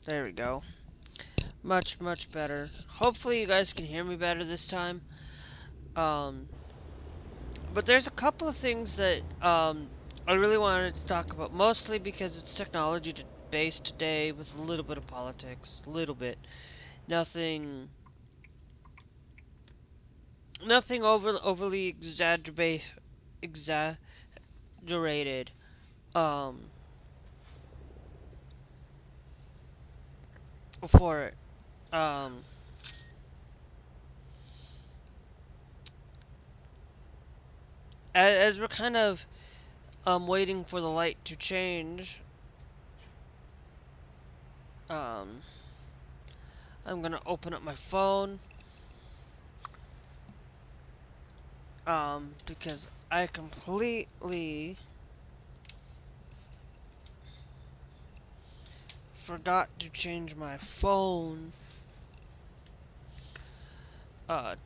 There we go. Much, much better. Hopefully you guys can hear me better this time. Um, but there's a couple of things that I really wanted to talk about, mostly because it's technology based today with a little bit of politics, a little bit. Nothing, nothing overly exaggerated. Um, for it. Um, as we're kind of waiting for the light to change, um, I'm gonna open up my phone, because I completely forgot to change my phone,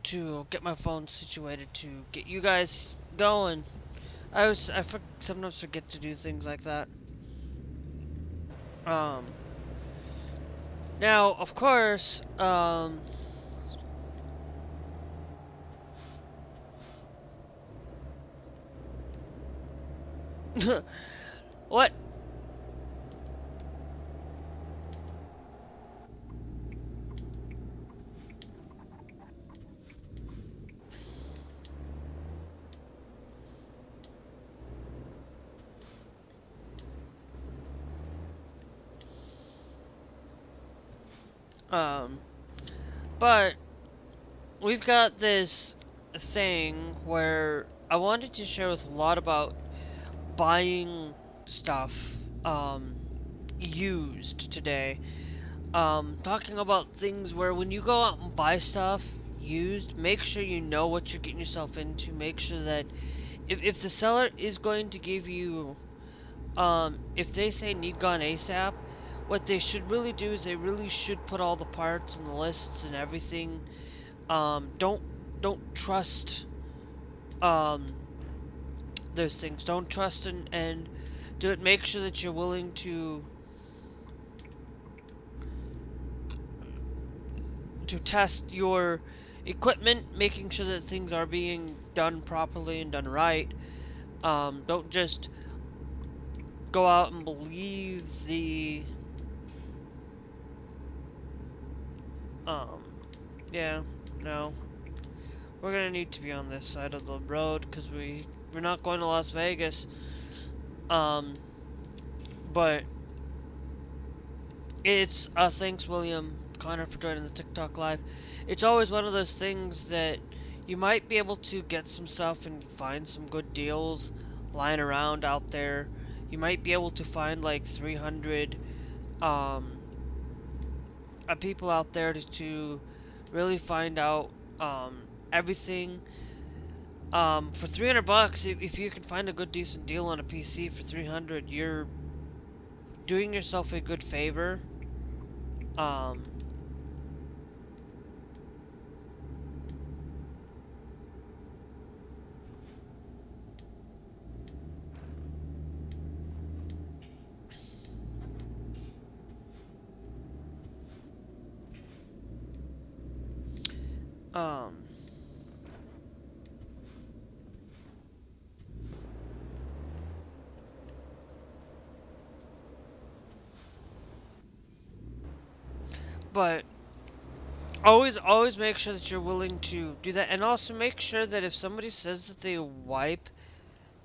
to get my phone situated to get you guys going. Sometimes forget to do things like that. Um, Now, of course, what? Um, but we've got this thing where I wanted to share with a lot about buying stuff, used today. Talking about things where when you go out and buy stuff used, make sure you know what you're getting yourself into. Make sure that if the seller is going to give you, if they say need gone ASAP, what they should really do is they really should put all the parts and the lists and everything. Don't trust um those things. Don't trust and do it. Make sure that you're willing to test your equipment, making sure that things are being done properly and done right. Don't just go out and believe the um yeah, no. We're gonna need to be on this side of the road because we're not going to Las Vegas. Um, but it's thanks William Connor for joining the TikTok live. It's always one of those things that you might be able to get some stuff and find some good deals lying around out there. You might be able to find like 300 um people out there to really find out everything. For 300 bucks, if you can find a good decent deal on a PC for 300, you're doing yourself a good favor. Um, um, but always make sure that you're willing to do that, and also make sure that if somebody says that they wipe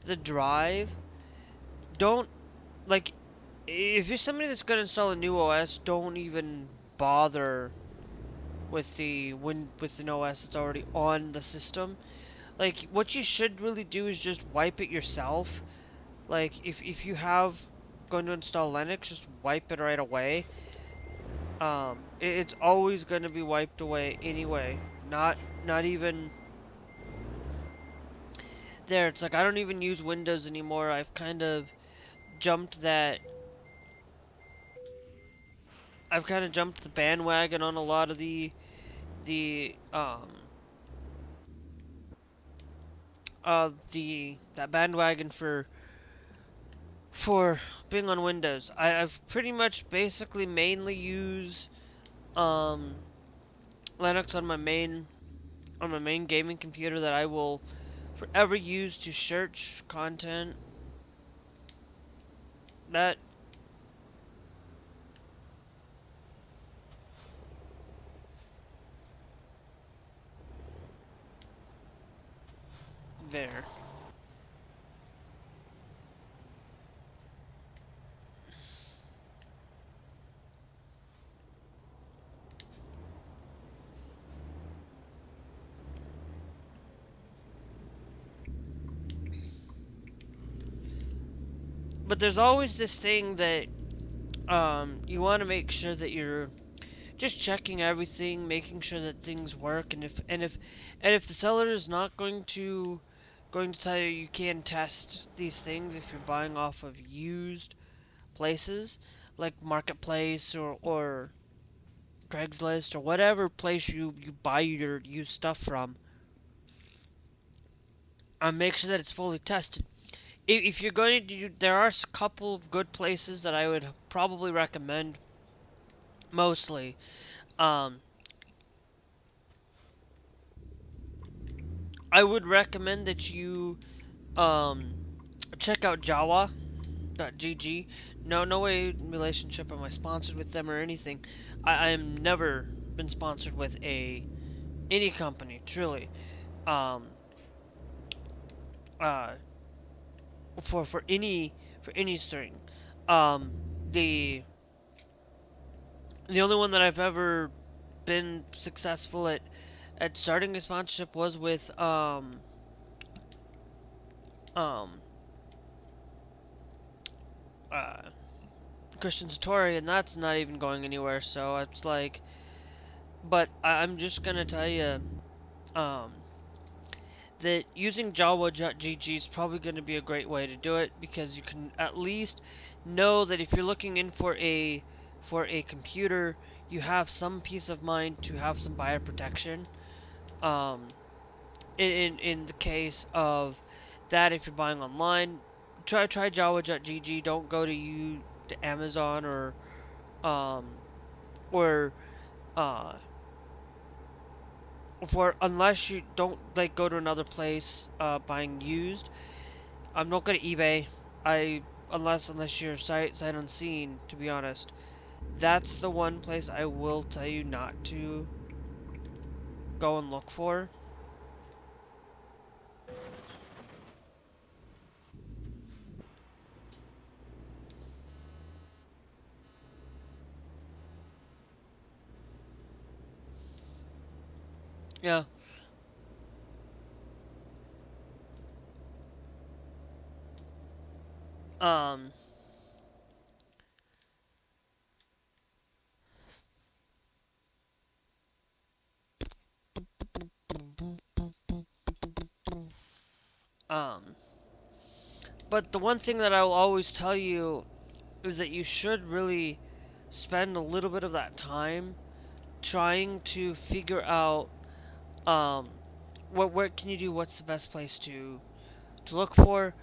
the drive, don't like if you're somebody that's gonna install a new OS, don't even bother with with an OS that's already on the system. Like what you should really do is just wipe it yourself. Like if you have going to install Linux, just wipe it right away. It's always going to be wiped away anyway. Not even there. It's like I don't even use Windows anymore. Jumped that I've kind of jumped the bandwagon on a lot of the that bandwagon for for being on Windows. I've pretty much basically mainly use um, Linux on my main gaming computer that I will forever use to search content. That there. But there's always this thing that you want to make sure that you're just checking everything, making sure that things work, and if the seller is not going to tell you you can test these things if you're buying off of used places like Marketplace or Craigslist or whatever place you buy your used stuff from, make sure that it's fully tested. If you're going to do, there are a couple of good places that I would probably recommend mostly. Um, I would recommend that you um, check out Jawa.gg. No way relationship am I sponsored with them or anything. I am never been sponsored with any company, truly. Um, uh, for any string. Um, the the only one that I've ever been successful at starting a sponsorship was with um uh Christian Satori, and that's not even going anywhere. So it's like, but I'm just gonna tell you um that using Java.gg is probably going to be a great way to do it, because you can at least know that if you're looking in for a computer, you have some peace of mind to have some buyer protection. Um, in the case of that, if you're buying online, try Java.gg. Don't go to Amazon um or uh for unless you don't like go to another place buying used. I'm not going to eBay. I unless you're sight unseen. To be honest, that's the one place I will tell you not to go and look for. Yeah. Um. Um. But the one thing that I will always tell you is that you should really spend a little bit of that time trying to figure out um what can you do, what's the best place to look for.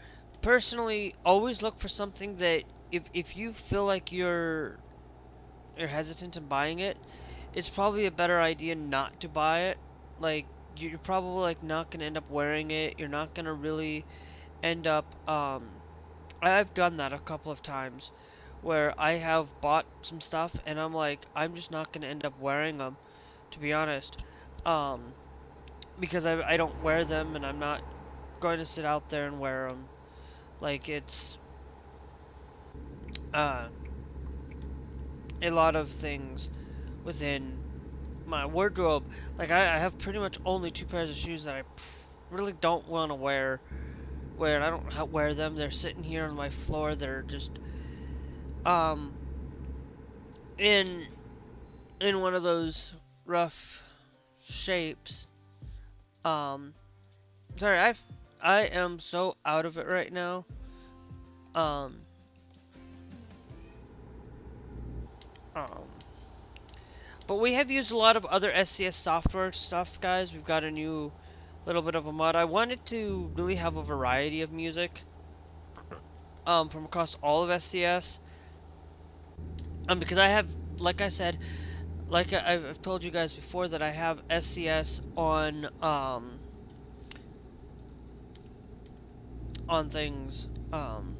Personally, always look for something that if you feel like you're hesitant in buying it, it's probably a better idea not to buy it. Like, you're probably like not gonna end up wearing it. You're not gonna really end up I've done that a couple of times where I have bought some stuff and I'm like, I'm just not gonna end up wearing them, to be honest. Um because I don't wear them, and I'm not going to sit out there and wear them. Like, it's uh a lot of things within my wardrobe. Like, I have pretty much only two pairs of shoes that I really don't want to wear. I don't wear them. They're sitting here on my floor. They're just um in one of those rough shapes. Um, sorry, I am so out of it right now. Um, um, but we have used a lot of other SCS software stuff, guys. We've got a new little bit of a mod. I wanted to really have a variety of music. from across all of SCS. Because I have, like I said, like I've told you guys before, that I have SCS on things, um,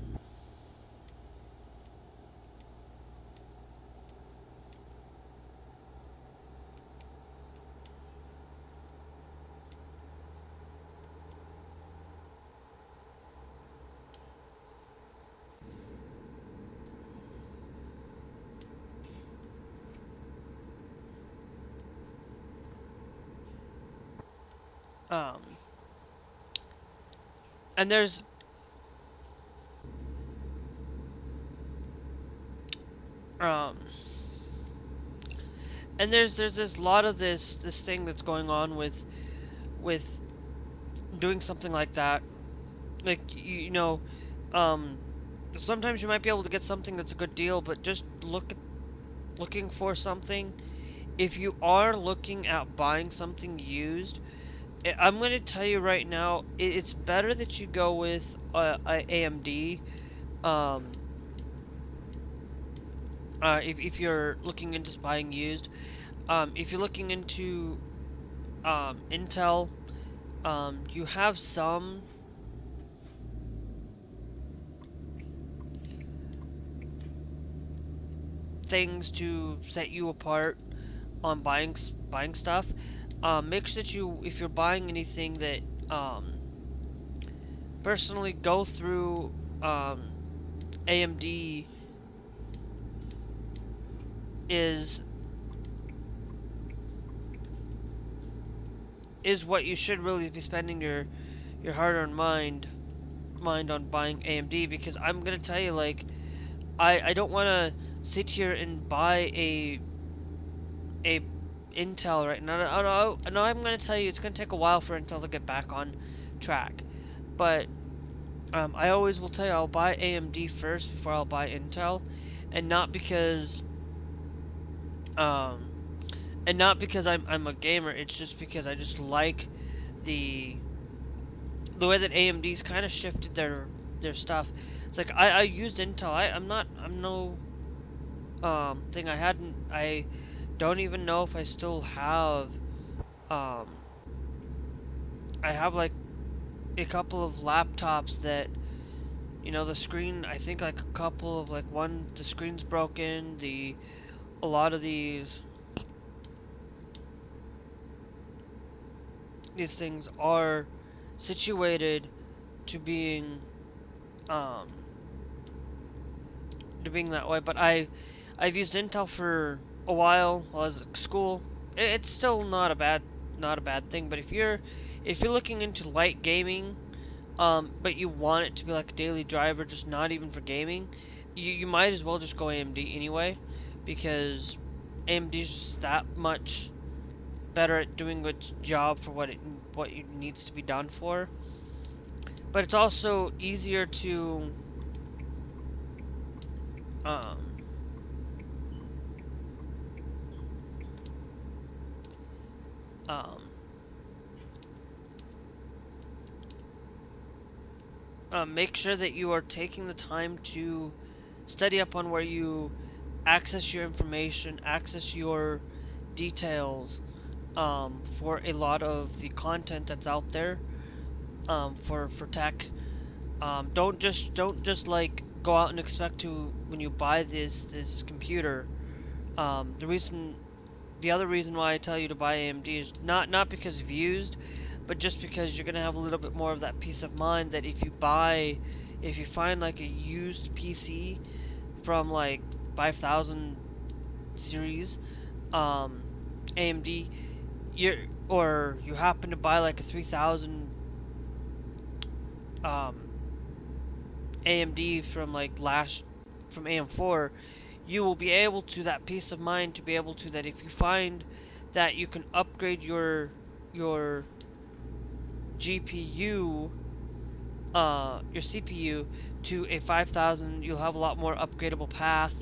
and um, there's this lot of this thing that's going on with doing something like that. Like, you know, um, sometimes you might be able to get something that's a good deal, but just looking for something. If you are looking at buying something used, I'm going to tell you right now, it's better that you go with a AMD. Um, if you're looking into buying used, if you're looking into Intel, you have some things to set you apart on buying stuff. Make sure that if you're buying anything, that personally go through AMD is what you should really be spending your hard-earned mind on buying AMD, because I'm gonna tell you, like, I don't want to sit here and buy a Intel right now. No, I'm gonna tell you, it's gonna take a while for Intel to get back on track, but I always will tell you, I'll buy AMD first before I'll buy Intel, and not because I'm a gamer. It's just because I just like the way that AMD's kind of shifted their stuff. It's like, I used Intel. I'm no thing. I don't even know if I still have I have like a couple of laptops that, you know, the screen, I think like a couple of, like, the screen's broken. A lot of these things are situated to being that way. But I've used Intel for a while I was at school. It's still not a bad thing. But if you're looking into light gaming, but you want it to be like a daily driver, just not even for gaming, you might as well just go AMD anyway, because AMD is just that much better at doing its job for what it needs to be done for. But it's also easier to make sure that you are taking the time to study up on where you access your information, access your details, for a lot of the content that's out there, for tech. Don't just like go out and expect to, when you buy this computer. The other reason why I tell you to buy AMD is not because of used, but just because you're gonna have a little bit more of that peace of mind that if you find like a used PC from like 5000 series, AMD, or you happen to buy like a 3000 AMD from from AM4, you will be able to, that peace of mind to be able to, that if you find that you can upgrade your GPU, your CPU to a 5000, you'll have a lot more upgradable path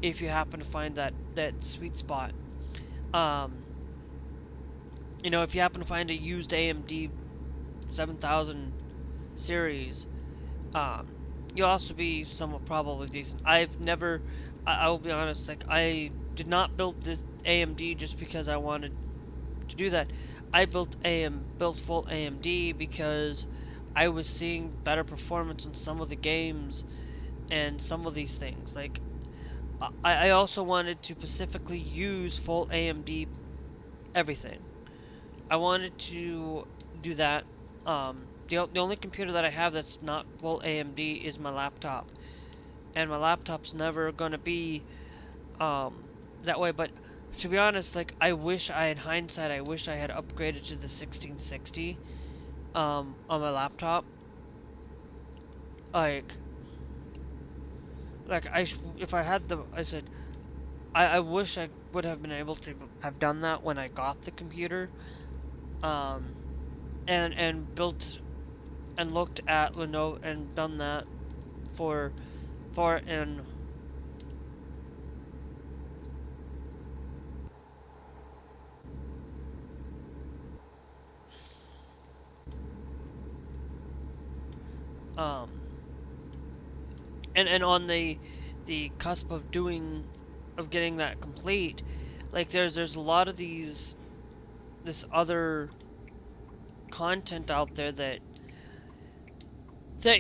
if you happen to find that sweet spot. You know, if you happen to find a used AMD 7000 series, you'll also be somewhat probably decent. I've never, I will be honest, like I did not build this AMD just because I wanted to do that. I built full AMD because I was seeing better performance in some of the games and some of these things. Like I also wanted to specifically use full AMD everything. I wanted to do that. The only computer that I have that's not full AMD is my laptop, and my laptop's never gonna be um, that way. But to be honest, like in hindsight, I wish I had upgraded to the 1660 on my laptop. Like, if I had I wish I would have been able to have done that when I got the computer, um, and built and looked at Lenovo and done that for for and um and on the cusp of getting that complete. Like there's a lot of this other content out there that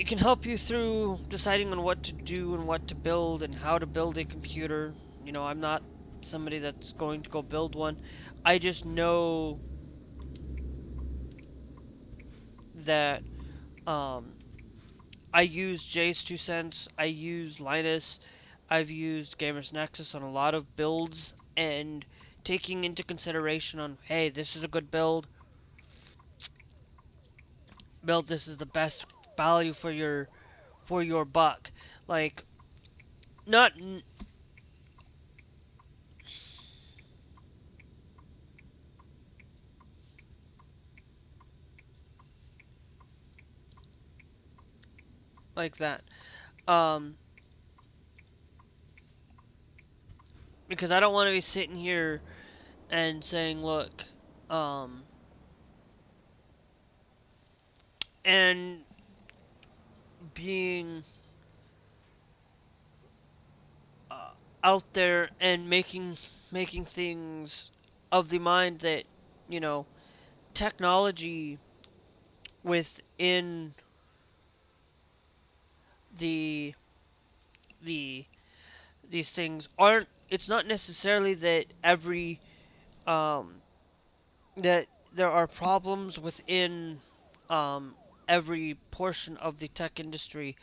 can help you through deciding on what to do and what to build and how to build a computer. You know, I'm not somebody that's going to go build one. I just know that um, I use Jay's 2 cents. I use Linus. I've used Gamers Nexus on a lot of builds and taking into consideration on, hey, this is a good build. This is the best value for your buck. Like not like that. Um, because I don't want to be sitting here and saying, look, um, and being out there and making things of the mind that you know technology within the the these things aren't. It's not necessarily that um, that there are problems within um, every portion of the tech industry.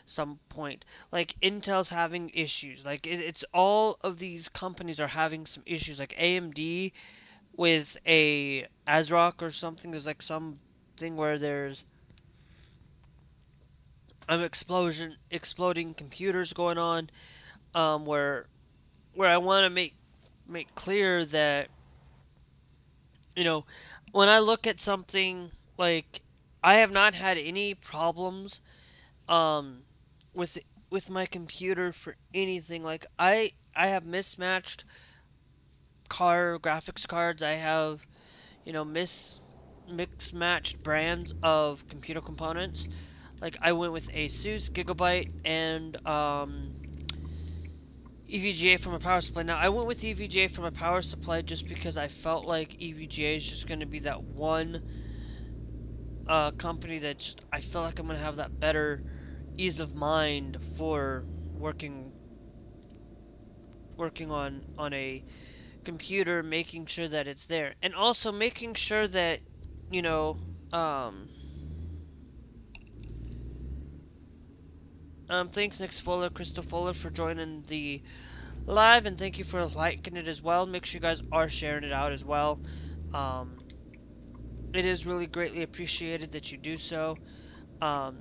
Some point, like Intel's having issues. Like it's all of these companies are having some issues. Like AMD with a ASRock or something. There's like something where there's exploding computers going on. Where I want to make clear that you know when I look at something like I have not had any problems um with my computer for anything. Like I have mismatched graphics cards. I have mixed matched brands of computer components. Like I went with Asus, Gigabyte, and EVGA from a power supply. Now I went with EVGA from a power supply just because I felt like EVGA is just going to be that one company that I feel like I'm going to have that better ease of mind for working on a computer, making sure that it's there, and also making sure that you know um, thanks Nick Fuller, Crystal Fuller for joining the live, and thank you for liking it as well. Make sure you guys are sharing it out as well. Um, it is really greatly appreciated that you do so. Um,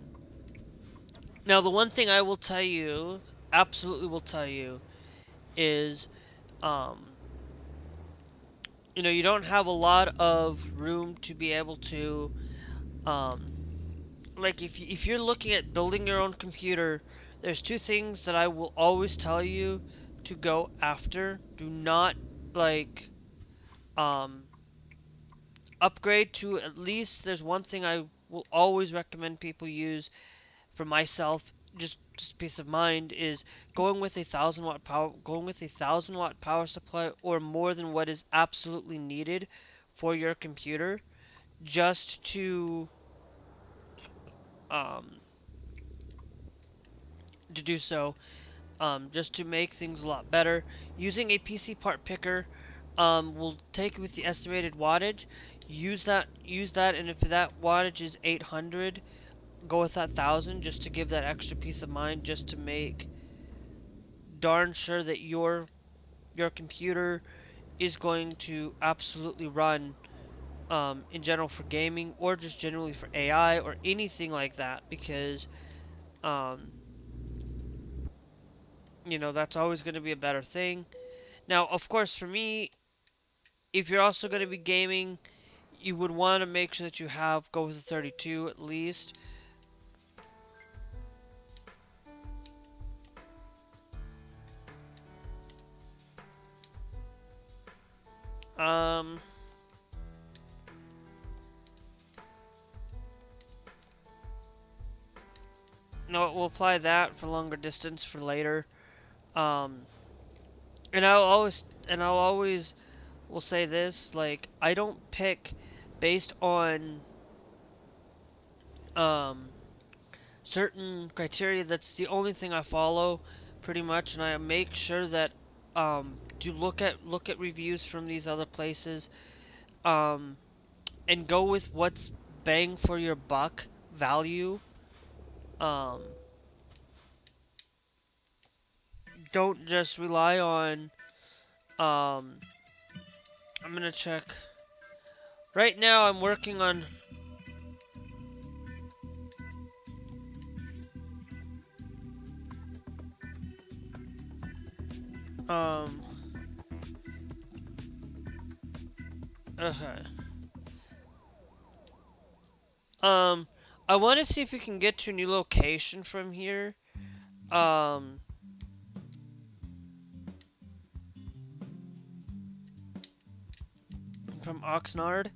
Now, the one thing I will tell you, absolutely will tell you, is um, you don't have a lot of room to be able to um, like if you're looking at building your own computer, there's two things that I will always tell you to go after. Do not like um, upgrade to. At least there's one thing I will always recommend people use for myself just peace of mind is going with a 1,000 watt power supply or more than what is absolutely needed for your computer, just um to do so, just to make things a lot better. Using a PC part picker will take with the estimated wattage. Use that, and if that wattage is 800, go with that 1,000 just to give that extra peace of mind, just to make darn sure that your computer is going to absolutely run in general for gaming, or just generally for AI or anything like that, because um, that's always going to be a better thing. Now, of course, for me, if you're also going to be gaming, you would want to make sure that go with a 32 at least. Um, no, we'll apply that for longer distance for later. Um, and I'll always will say this, like, I don't pick based on um certain criteria. That's the only thing I follow, pretty much, and I make sure that to look at reviews from these other places, um, and go with what's bang for your buck value. Um, don't just rely on. Um, I'm gonna check. Right now, I'm working on. Um, okay. Um, I want to see if we can get to a new location from here. Um, from Oxnard.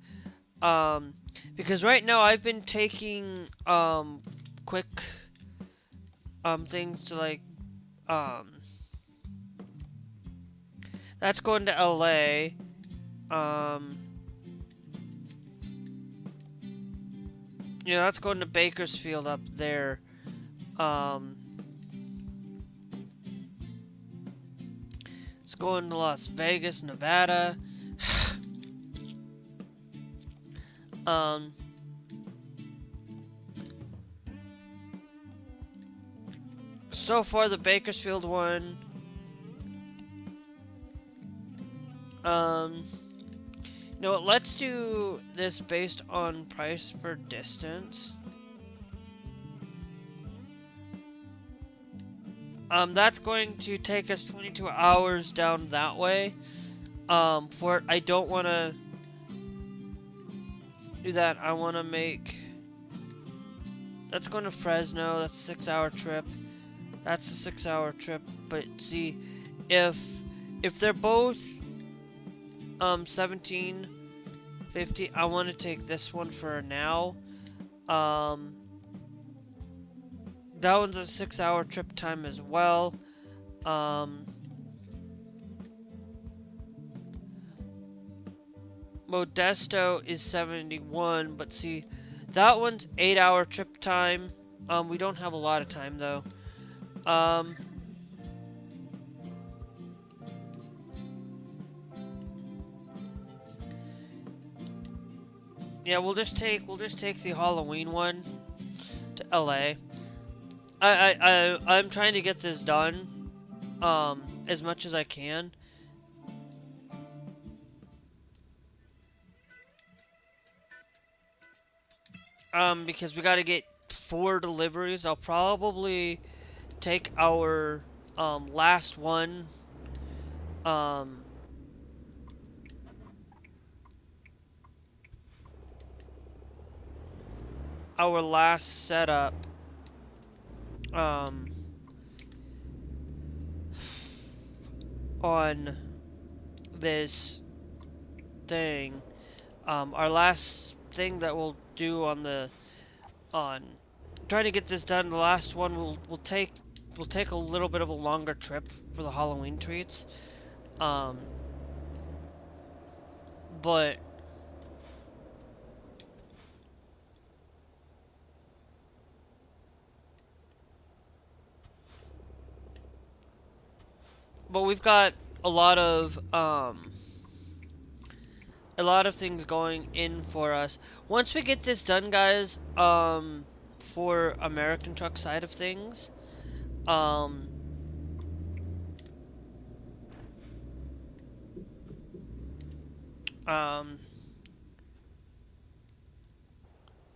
Um, because right now I've been taking quick things to, like, um that's going to LA. Um, that's going to Bakersfield up there. Um, it's going to Las Vegas, Nevada. So far the Bakersfield one, you know what, let's do this based on price per distance. That's going to take us 22 hours down that way. I don't want to do that. I want to make... That's going to Fresno. That's a 6-hour trip. That's a 6-hour trip. But see, if they're both 1750, I want to take this one for now. That one's a 6-hour trip time as well. Modesto is 71, but see, that one's 8-hour trip time. We don't have a lot of time though. Yeah, we'll just take the Halloween one to LA. I'm trying to get this done as much as I can. Because we got to get 4 deliveries. I'll probably take our last one our last setup on this thing. Our last thing that we'll do on trying to get this done. The last one will take a little bit of a longer trip for the Halloween treats. But we've got a lot of things going in for us. Once we get this done, guys, for American truck side of things, what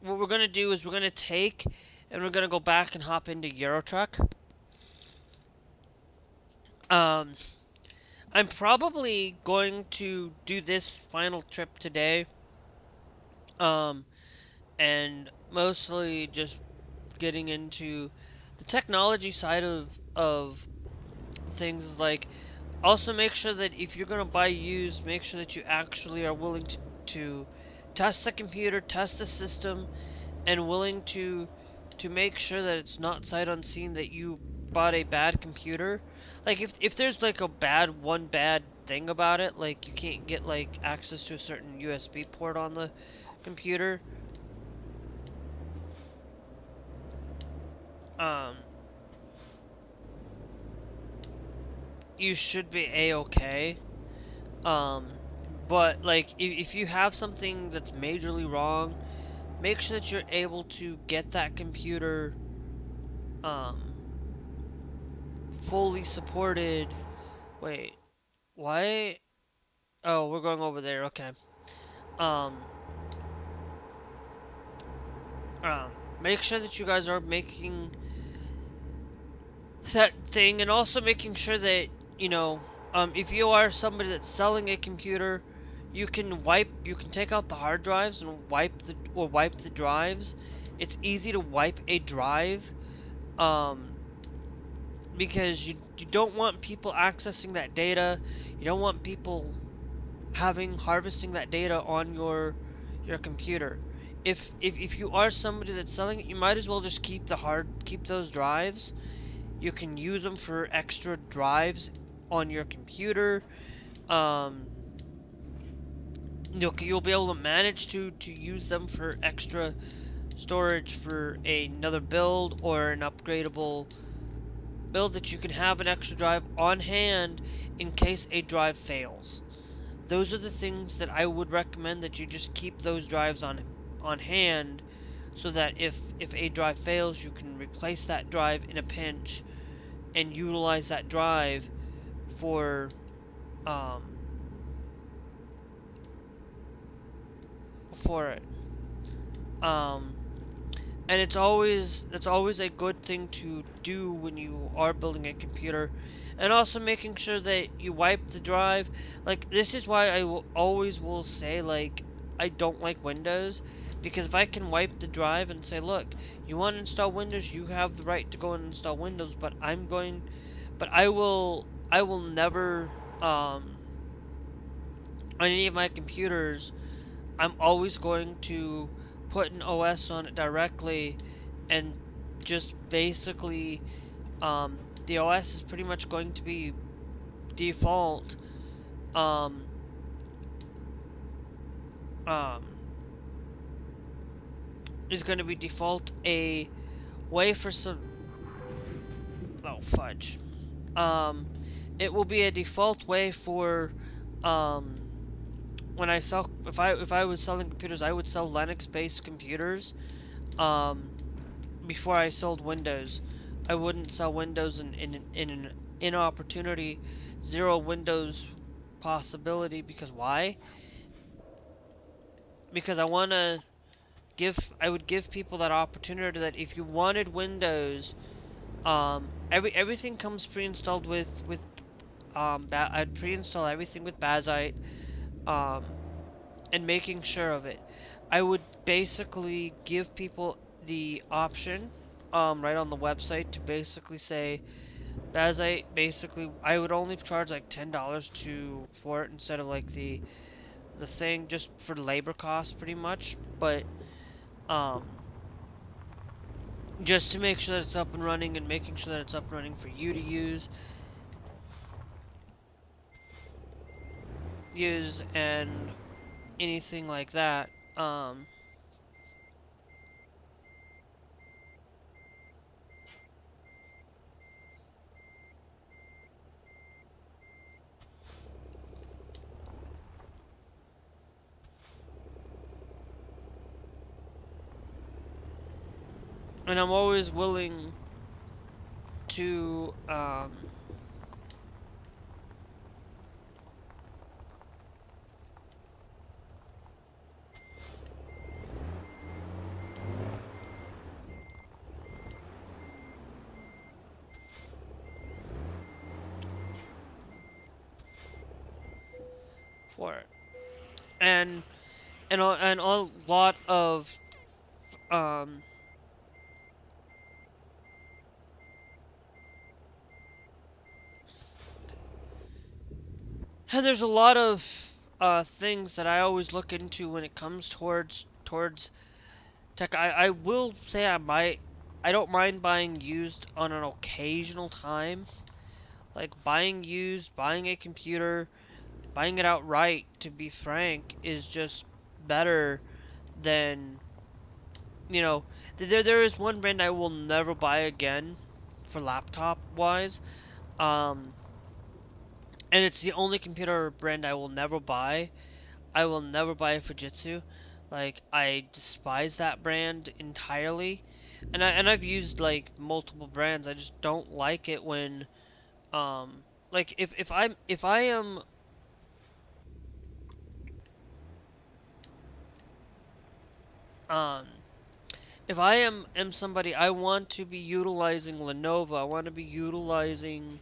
we're gonna do is we're gonna take and we're gonna go back and hop into Eurotruck. I'm probably going to do this final trip today, and mostly just getting into the technology side of things. Like, also make sure that if you're gonna buy used, make sure that you actually are willing to test the computer, test the system, and willing to make sure that it's not sight unseen that you bought a bad computer. Like, if there's like one bad thing about it, like you can't get like access to a certain USB port on the computer, you should be a-okay. But like if you have something that's majorly wrong, make sure that you're able to get that computer fully supported. Wait, why? Oh, we're going over there. Okay. Um, make sure that you guys are making that thing, and also making sure that, you know, if you are somebody that's selling a computer, you can take out the hard drives and wipe the drives. It's easy to wipe a drive, because you don't want people accessing that data. You don't want people harvesting that data on your computer. If you are somebody that's selling it, you might as well just keep those drives. You can use them for extra drives on your computer. You'll be able to manage to use them for extra storage for another build or an upgradable build, that you can have an extra drive on hand in case a drive fails. Those are the things that I would recommend, that you just keep those drives on hand, so that if a drive fails, you can replace that drive in a pinch and utilize that drive for it. And it's always a good thing to do when you are building a computer, and also making sure that you wipe the drive. Like, this is why I always will say, like, I don't like Windows, because if I can wipe the drive and say, look, you want to install Windows, you have the right to go and install Windows, but I will never, on any of my computers, I'm always going to put an OS on it directly, and just basically, the OS is pretty much going to be default, is going to be default a way for some, oh fudge, it will be a default way for, when I sell, if I was selling computers, I would sell Linux-based computers, before I sold Windows. I wouldn't sell Windows in an inopportunity, zero Windows possibility, because why? Because I would give people that opportunity, that if you wanted Windows, everything comes pre-installed with I'd pre-install everything with bazzite, and making sure of it. I would basically give people the option, right on the website, to basically say, bazzite, basically, I would only charge like $10 for it, instead of like the thing, just for labor costs, pretty much. But just to make sure that it's up and running, and making sure that it's up and running for you to use and anything like that. And I'm always willing to for it. And a lot of um and there's a lot of things that I always look into when it comes towards tech. I will say I don't mind buying used on an occasional time. Like buying used, buying a computer, buying it outright, to be frank, is just better than, you know, there is one brand I will never buy again for laptop wise. Um and it's the only computer brand I will never buy. I will never buy a Fujitsu. Like, I despise that brand entirely. And I've used like multiple brands. I just don't like it when like if I am um if I am somebody, I want to be utilizing Lenovo. I want to be utilizing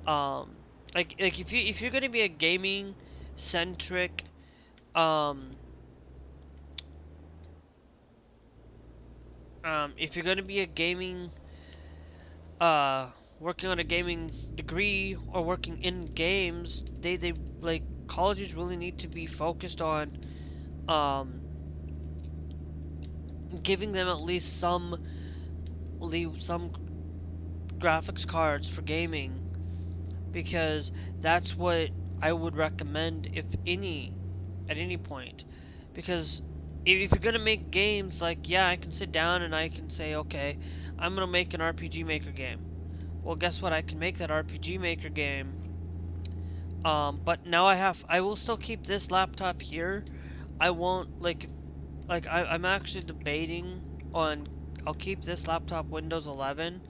um like if you're gonna be a gaming centric um if you're gonna be a gaming working on a gaming degree or working in games, they like colleges really need to be focused on um giving them at least some graphics cards for gaming, because that's what I would recommend, if any, at any point. Because if you're gonna make games, like, yeah, I can sit down and I can say, okay, I'm gonna make an RPG Maker game. Well, guess what? I can make that RPG Maker game. But now I will still keep this laptop here. I won't, I'm actually debating on, I'll keep this laptop Windows 11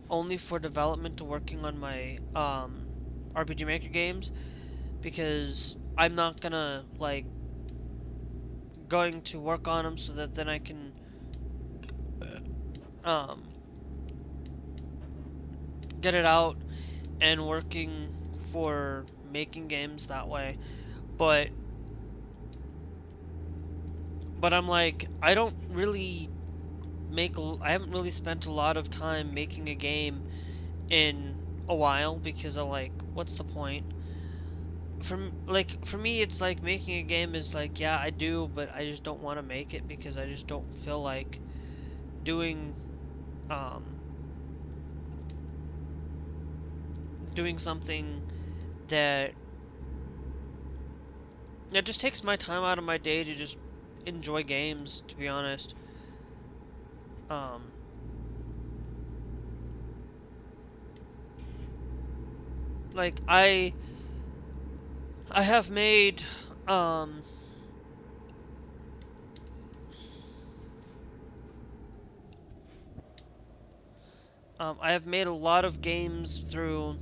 only for development to working on my, RPG Maker games, because I'm not gonna, going to work on them so that then I can, um, get it out and working for making games that way. But I'm like, I haven't really spent a lot of time making a game in a while, because I'm like, what's the point? For me, it's like making a game is like, yeah, I do, but I just don't want to make it because I just don't feel like doing um doing something that just takes my time out of my day to just enjoy games, to be honest. Um like I have made I have made a lot of games through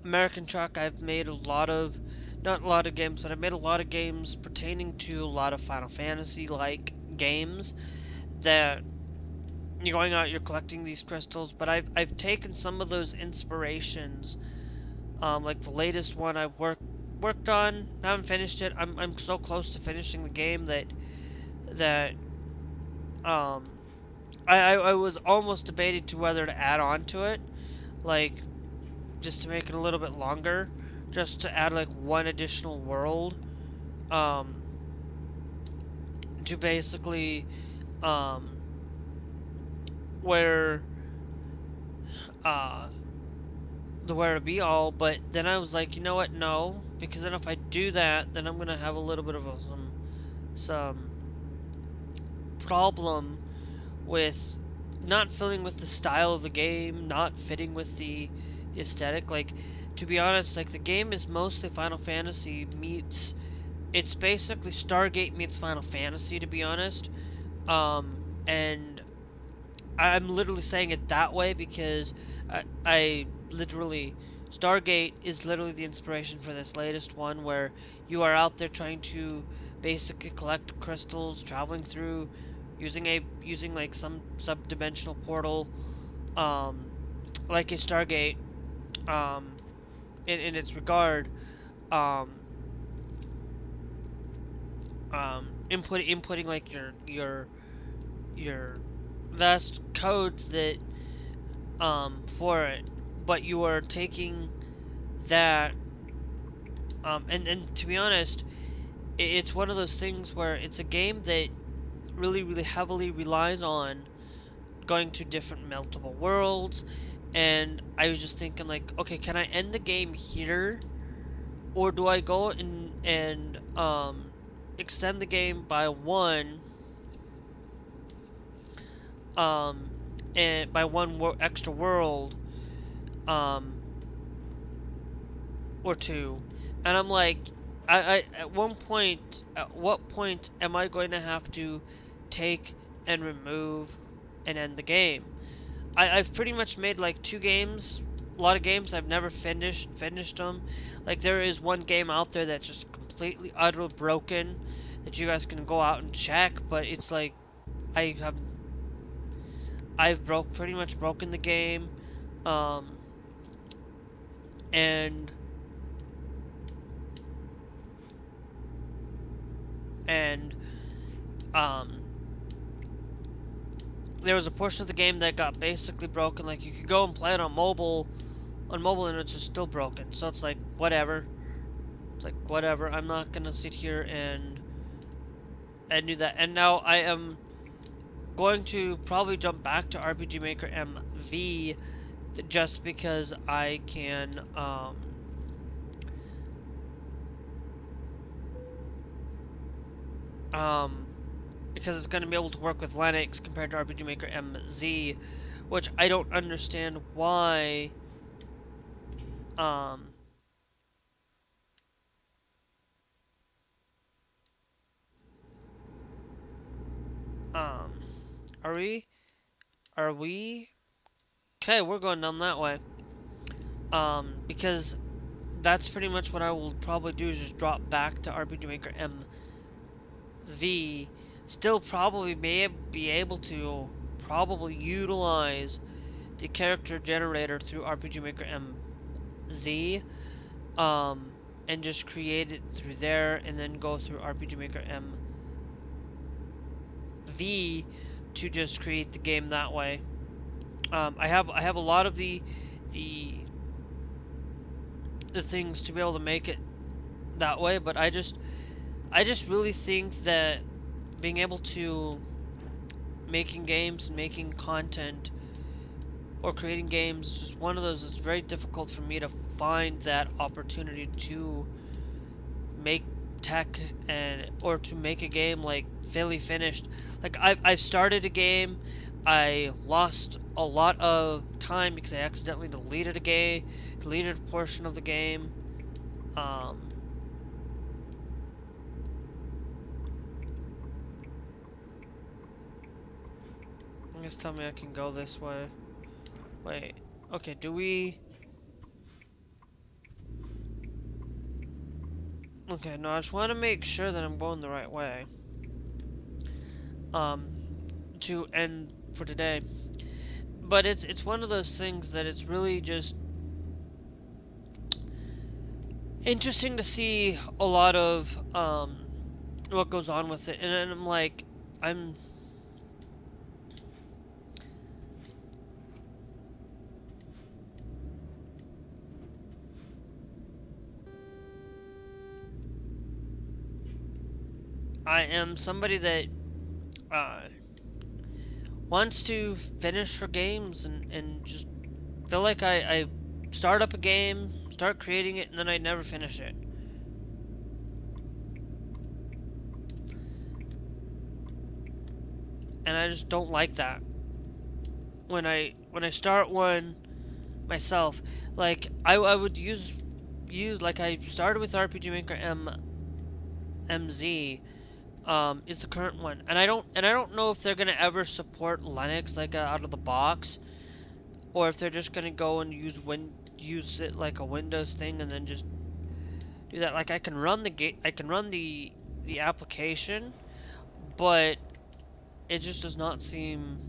American Truck. I've made a lot of, not a lot of games, but I've made a lot of games pertaining to a lot of Final Fantasy like games, that you're going out, you're collecting these crystals. But I've taken some of those inspirations, like the latest one I worked on. I haven't finished it. I'm so close to finishing the game that um I was almost debating to whether to add on to it, like, just to make it a little bit longer, just to add like one additional world, um, to basically, um, where uh the where to be all, but then I was like, you know what, no, because then if I do that, then I'm gonna have a little bit of some problem with not filling with the style of the game, not fitting with the aesthetic. Like, to be honest, like the game is mostly Final Fantasy meets, it's basically Stargate meets Final Fantasy, to be honest. And I'm literally saying it that way because I literally, Stargate is literally the inspiration for this latest one, where you are out there trying to basically collect crystals, traveling through, using like some subdimensional portal, um, like a Stargate, um, in its regard, um, inputting like your vast codes that for it, but you are taking that, and to be honest, it's one of those things where it's a game that really heavily relies on going to different multiple worlds, and I was just thinking like, okay, can I end the game here, or do I go and extend the game by one, um, and by one extra world, um, or two, and I'm like, I at one point, at what point am I going to have to take and remove and end the game? I've pretty much made like two games, a lot of games I've never finished them. Like there is one game out there that's just completely utterly broken that you guys can go out and check, but it's like I have I've pretty much broken the game, um, and and um, there was a portion of the game that got basically broken. Like you could go and play it on mobile, and it's just still broken. So it's like whatever. It's like whatever. I'm not gonna sit here and do that. And now I am going to probably jump back to RPG Maker MV just because I can because it's going to be able to work with Linux compared to RPG Maker MZ, which I don't understand why um um are we okay, we're going down that way. Because that's pretty much what I will probably do, is just drop back to RPG Maker MV. Still probably be able to probably utilize the character generator through RPG Maker MZ, and just create it through there, and then go through RPG Maker MV to just create the game that way. I have a lot of the things to be able to make it that way, but I just really think that being able to making games and making content or creating games is just one of those. It's very difficult for me to find that opportunity to make tech or to make a game like fully finished. Like I've started a game, I lost a lot of time because I accidentally deleted a portion of the game. I guess tell me I can go this way. Wait, okay, do we? Okay, no, I just want to make sure that I'm going the right way. To end for today. But it's one of those things that it's really just interesting to see a lot of what goes on with it, and then I'm like, I am somebody that uh, wants to finish her games and just feel like I start up a game, start creating it, and then I never finish it. And I just don't like that. When I start one myself, like I would use like I started with RPG Maker MZ, is the current one, and I don't know if they're gonna ever support Linux like out of the box, or if they're just gonna go and use it like a Windows thing and then just do that. Like I can run the application, but it just does not seem.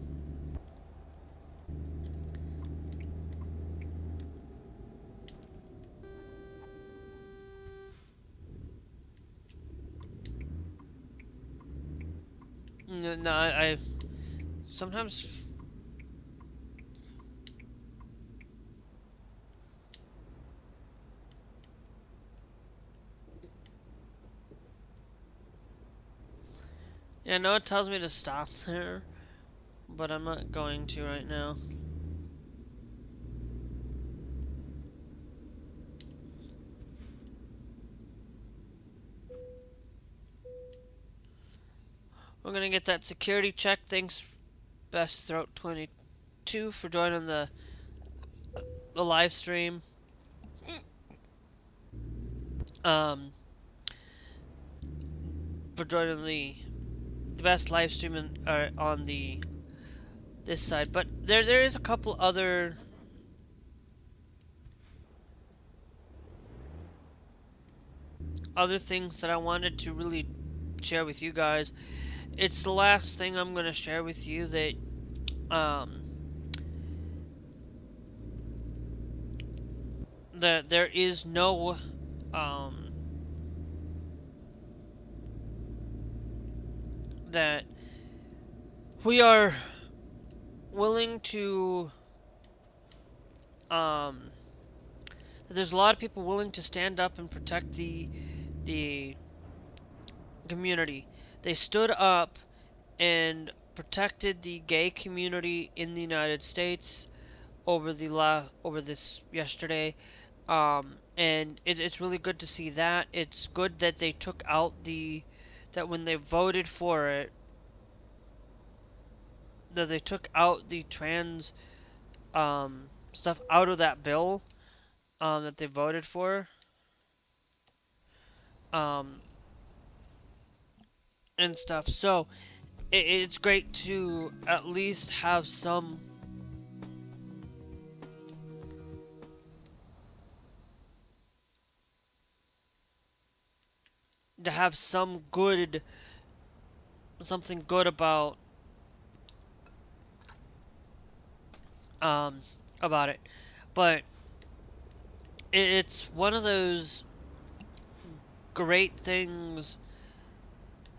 No, I sometimes. Yeah, no, it tells me to stop there, but I'm not going to right now. We're gonna get that security check. Thanks, Best Throat 22 for joining the live stream. Um, for joining the best live stream on this side. But there is a couple other things that I wanted to really share with you guys. It's the last thing I'm gonna share with you that that there is no that we are willing to that there's a lot of people willing to stand up and protect the community. They stood up and protected the gay community in the United States over this yesterday, and it's really good to see that. It's good that they took out that when they voted for it, that they took out the trans stuff out of that bill that they voted for, um, and stuff. So it's great to at least have some something good um about it. But it's one of those great things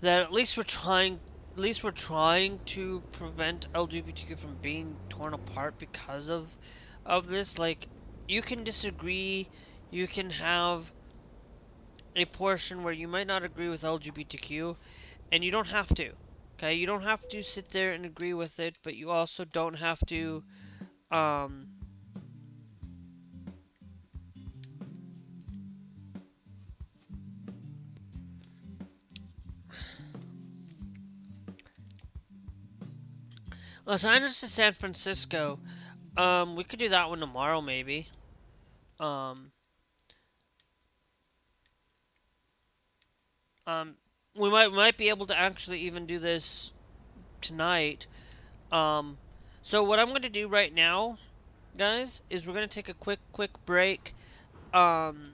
that at least we're trying to prevent LGBTQ from being torn apart because of this. Like, you can disagree, you can have a portion where you might not agree with LGBTQ, and you don't have to. Okay, you don't have to sit there and agree with it, but you also don't have to um Los Angeles to San Francisco. We could do that one tomorrow, maybe. Um, um, we might be able to actually even do this tonight. Um, so what I'm going to do right now, guys, is we're going to take a quick break. Um,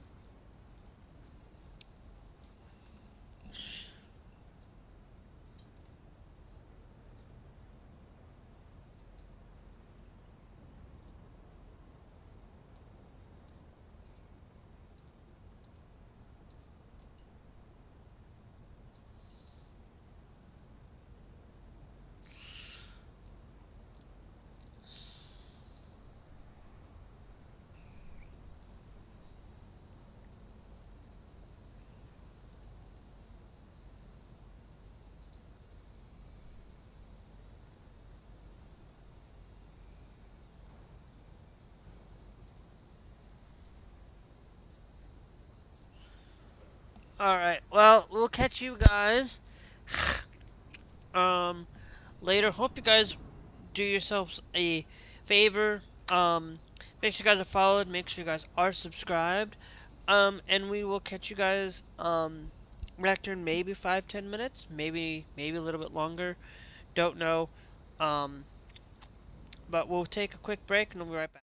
Alright, well, we'll catch you guys um later. Hope you guys do yourselves a favor. Make sure you guys are followed, make sure you guys are subscribed. And we will catch you guys after maybe 5-10 minutes, maybe a little bit longer. Don't know. Um but we'll take a quick break and we'll be right back.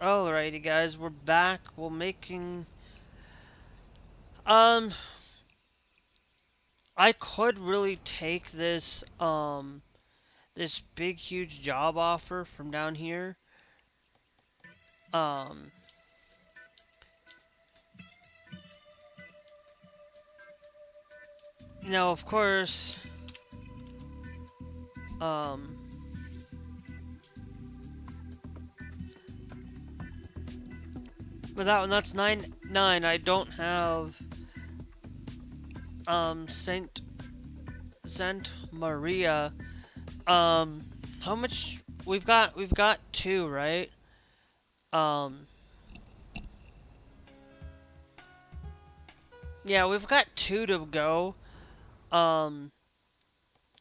Alrighty, guys, we're back. We're making. Um, I could really take this big, huge job offer from down here. Um, Now, of course, um, but that's 9-9. I don't have, Saint Maria. How much? We've got two, right? Um, yeah, we've got two to go. Um,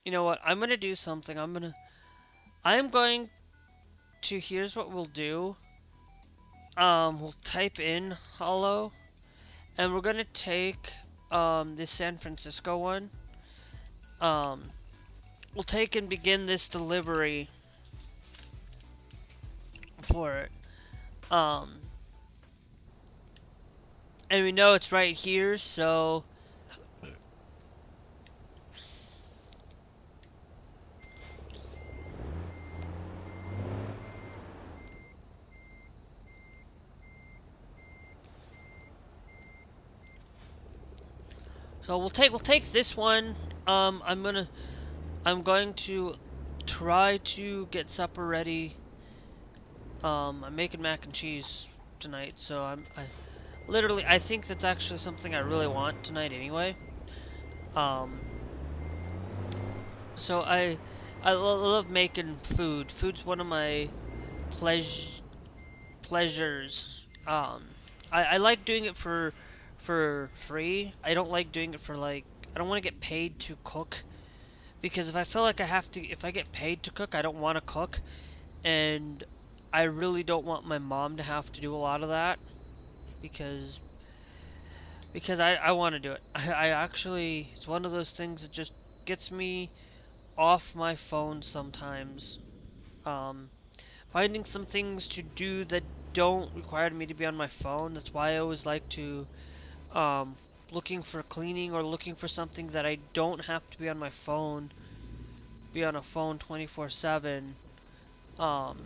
you know what? I'm gonna do something. I'm going to, here's what we'll do. We'll type in hollow, and we're gonna take, this San Francisco one. Um, we'll take and begin this delivery for it. Um, and we know it's right here, so we'll take this one. I'm going to try to get supper ready. I'm making mac and cheese tonight, so I think that's actually something I really want tonight anyway. Um, so love making food. Food's one of my pleasures. I like doing it for free. I don't like doing it for, like, I don't want to get paid to cook, because if I feel like I have to, if I get paid to cook, I don't want to cook, and I really don't want my mom to have to do a lot of that, because I want to do it. I actually, it's one of those things that just gets me off my phone sometimes. Um, Finding some things to do that don't require me to be on my phone. That's why I always like to, um, looking for cleaning, or looking for something that I don't have to be on my phone, be on a phone 24/7. Um,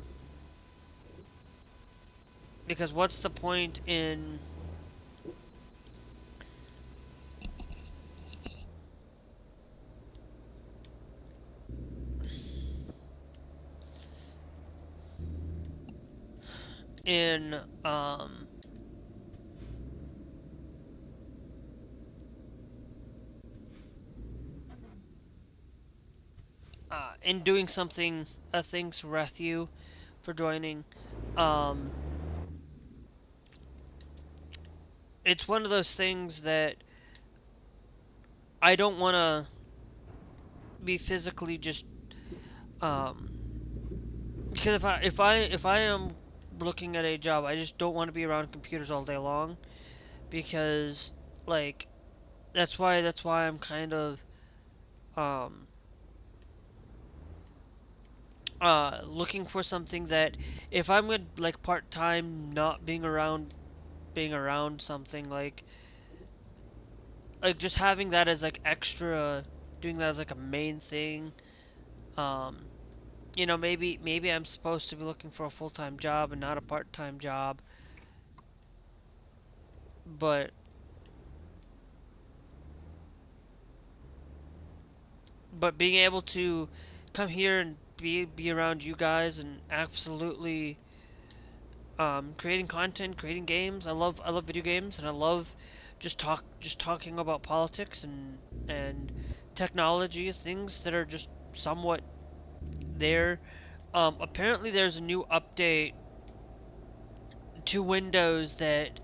because what's the point in um in doing something? Thanks, Rethu, for joining. Um, it's one of those things that I don't want to be physically just, um because if I am looking at a job, I just don't want to be around computers all day long, because, like, that's why I'm kind of, um looking for something that, if I'm with, like, part time, not being around something, like just having that as, like, extra, doing that as, like, a main thing. Um, maybe I'm supposed to be looking for a full time job and not a part time job, but being able to come here and be around you guys, and absolutely, creating content, creating games. I love video games, and I love just talking about politics and technology, things that are just somewhat there. Apparently there's a new update to Windows that,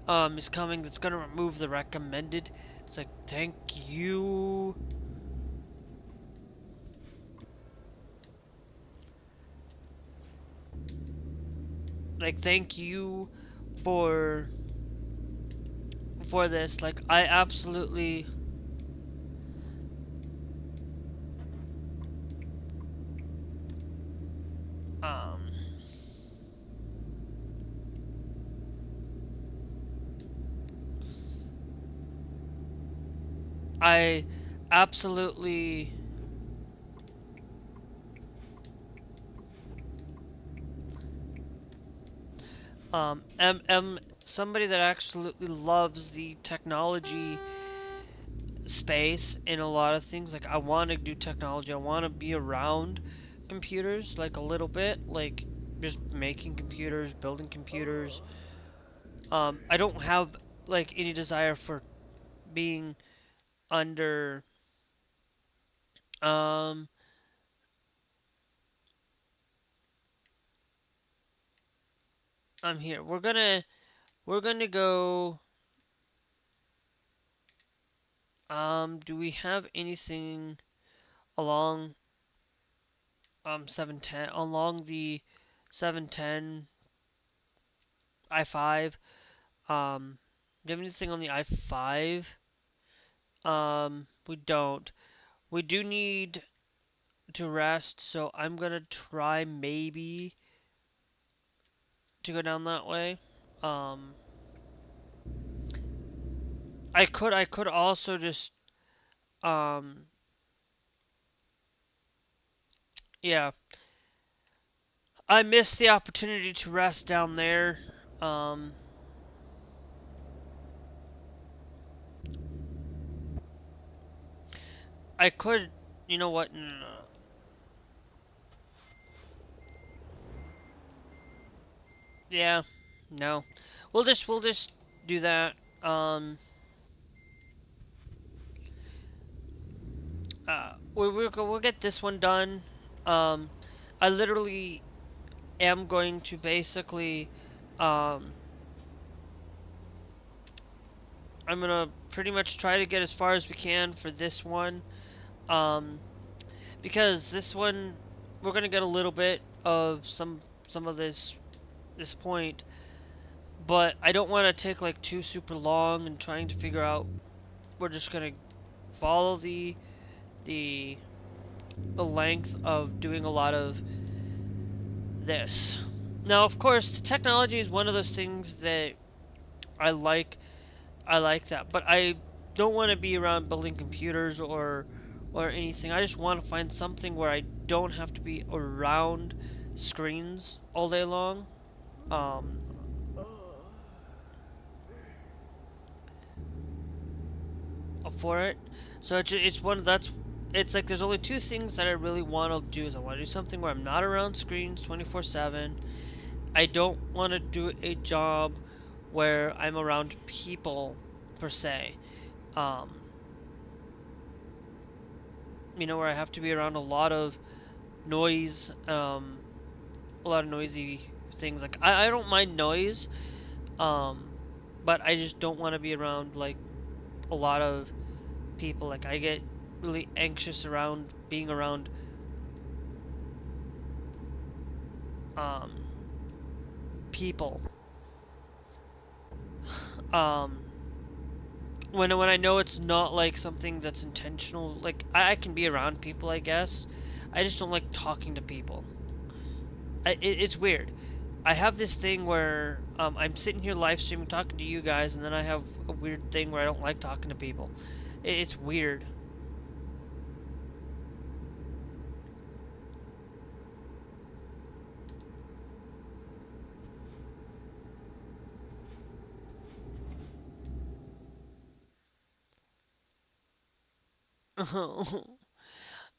is coming, that's gonna remove the recommended. It's like, thank you. Like, thank you for this. Like, I absolutely, um I absolutely am somebody that absolutely loves the technology space in a lot of things. Like, I want to do technology. I want to be around computers, like, a little bit, like just making computers, building computers. I don't have like any desire for being under um I'm here. We're gonna go. Do we have anything along 710, along the 710 I5? Do you have anything on the I5? We don't. We do need to rest, so I'm gonna try maybe to go down that way. Um, I could also just um yeah, I missed the opportunity to rest down there. Um, I could, you know what? No, no, no. Yeah, no. We'll just do that. Um, we'll get this one done. Um, I literally am going to basically, um, I'm gonna pretty much try to get as far as we can for this one. Um, because this one, we're gonna get a little bit of some of this point, but I don't want to take like too super long and trying to figure out. We're just gonna follow the the length of doing a lot of this. Now, of course, the technology is one of those things that I like. I like that, but I don't want to be around building computers or anything. I just want to find something where I don't have to be around screens all day long. Um, for it. So it's one that's it's like there's only two things that I really want to do. Is I want to do something where I'm not around screens 24/7. I don't want to do a job where I'm around people per se. Um, where I have to be around a lot of noise, a lot of noisy things. Like I don't mind noise, um, but I just don't want to be around like a lot of people. Like I get really anxious around being around um, people. Um, when I know it's not like something that's intentional, like I can be around people, I guess. I just don't like talking to people. It's weird. I have this thing where I'm sitting here live streaming talking to you guys, and then I have a weird thing where I don't like talking to people. It's weird.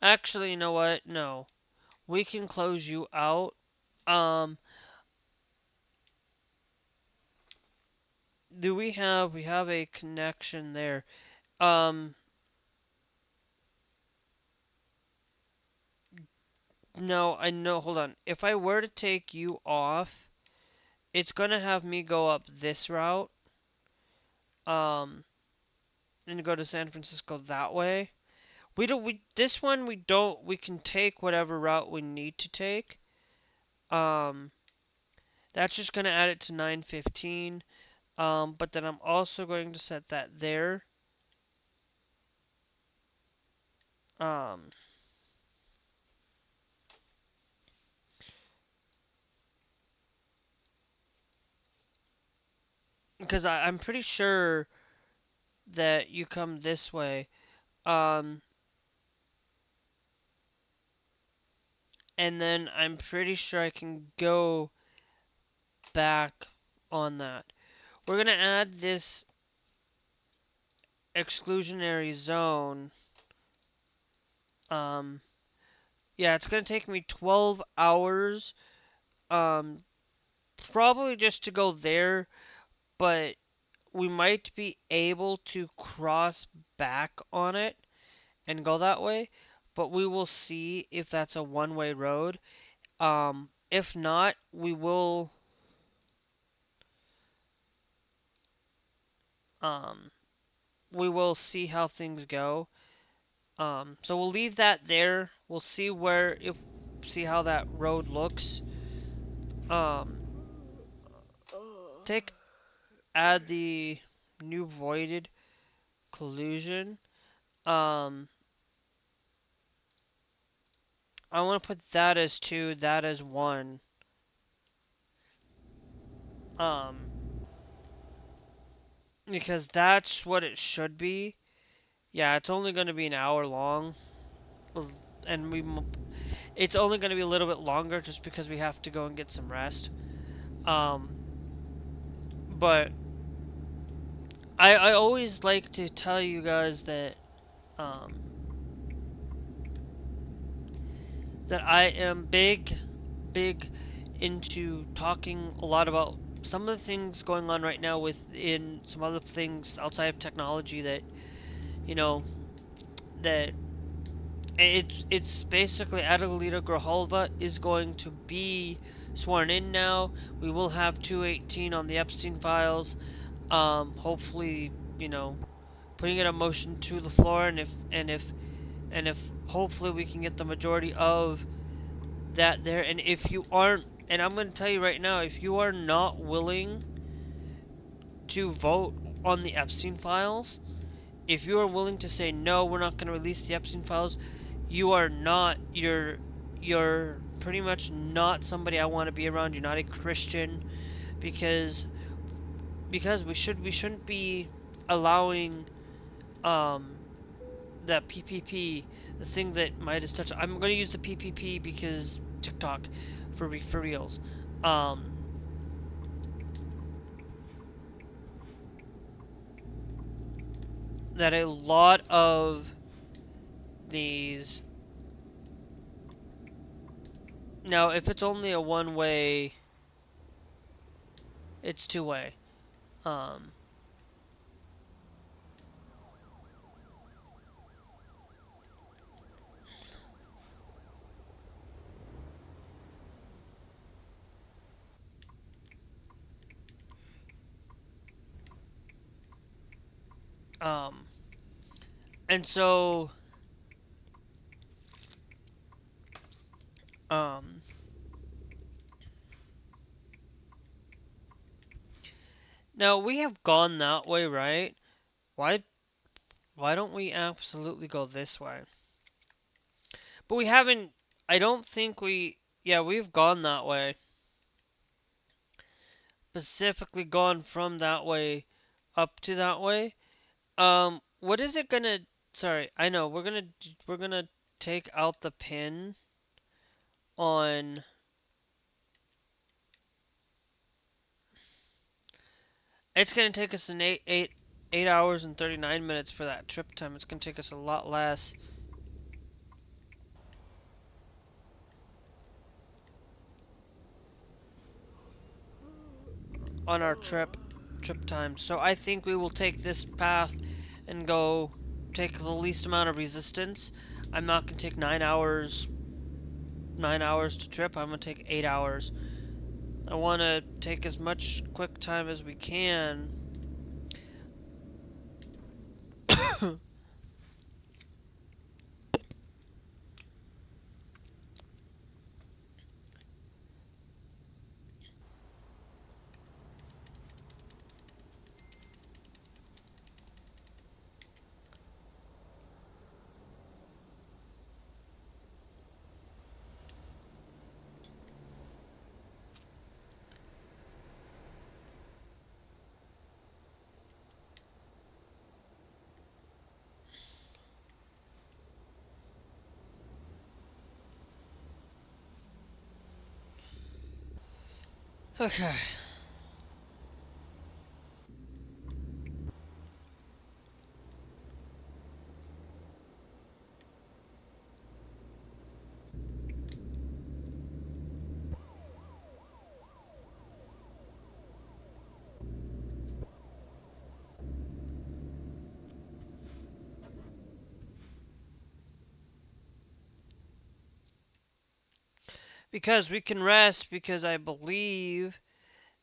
Actually, you know what? No. We can close you out. Um, do we have a connection there? Um, no, I know. Hold on. If I were to take you off, it's gonna have me go up this route. Um, and go to San Francisco that way. This one we don't. We can take whatever route we need to take. Um, that's just gonna add it to 9:15. But then I'm also going to set that there. Um, because I'm pretty sure that you come this way. And then I'm pretty sure I can go back on that. We're going to add this exclusionary zone. Yeah, it's going to take me 12 hours. Probably just to go there, but we might be able to cross back on it and go that way, but we will see if that's a one-way road. If not, um, we will see how things go. So we'll leave that there. We'll see see how that road looks. Um, add the new voided collusion. Um, I want to put that as 2, that as 1. Um, because that's what it should be. Yeah, it's only going to be an hour long, and it's only going to be a little bit longer just because we have to go and get some rest. Um, but I always like to tell you guys that um, that I am big into talking a lot about some of the things going on right now within some other things outside of technology that you know that it's basically Adelita Grahalva is going to be sworn in now. We will have 218 on the Epstein files. Hopefully, putting it a motion to the floor, and if hopefully we can get the majority of that there. And if you aren't, and I'm going to tell you right now, if you are not willing to vote on the Epstein files, if you are willing to say no, we're not going to release the Epstein files, you are not. You're pretty much not somebody I want to be around. You're not a Christian, because we shouldn't be allowing um that PPP, the thing that Midas touched. I'm going to use the PPP because TikTok, for reals. Um, that a lot of these. Now, if it's only a one-way, it's two-way. Um, um, and so, um, now we have gone that way, right? Why, why don't we absolutely go this way? But we haven't. I don't think we. Yeah, we've gone that way. Specifically gone from that way up to that way. What is it gonna? Sorry, I know we're gonna take out the pin on. It's gonna take us an 8 hours and 39 minutes for that trip time. It's gonna take us a lot less on our trip time. So I think we will take this path and go take the least amount of resistance. I'm not gonna take 9 hours. 9 hours to trip. I'm gonna take 8 hours. I want to take as much quick time as we can. Okay. Because we can rest because I believe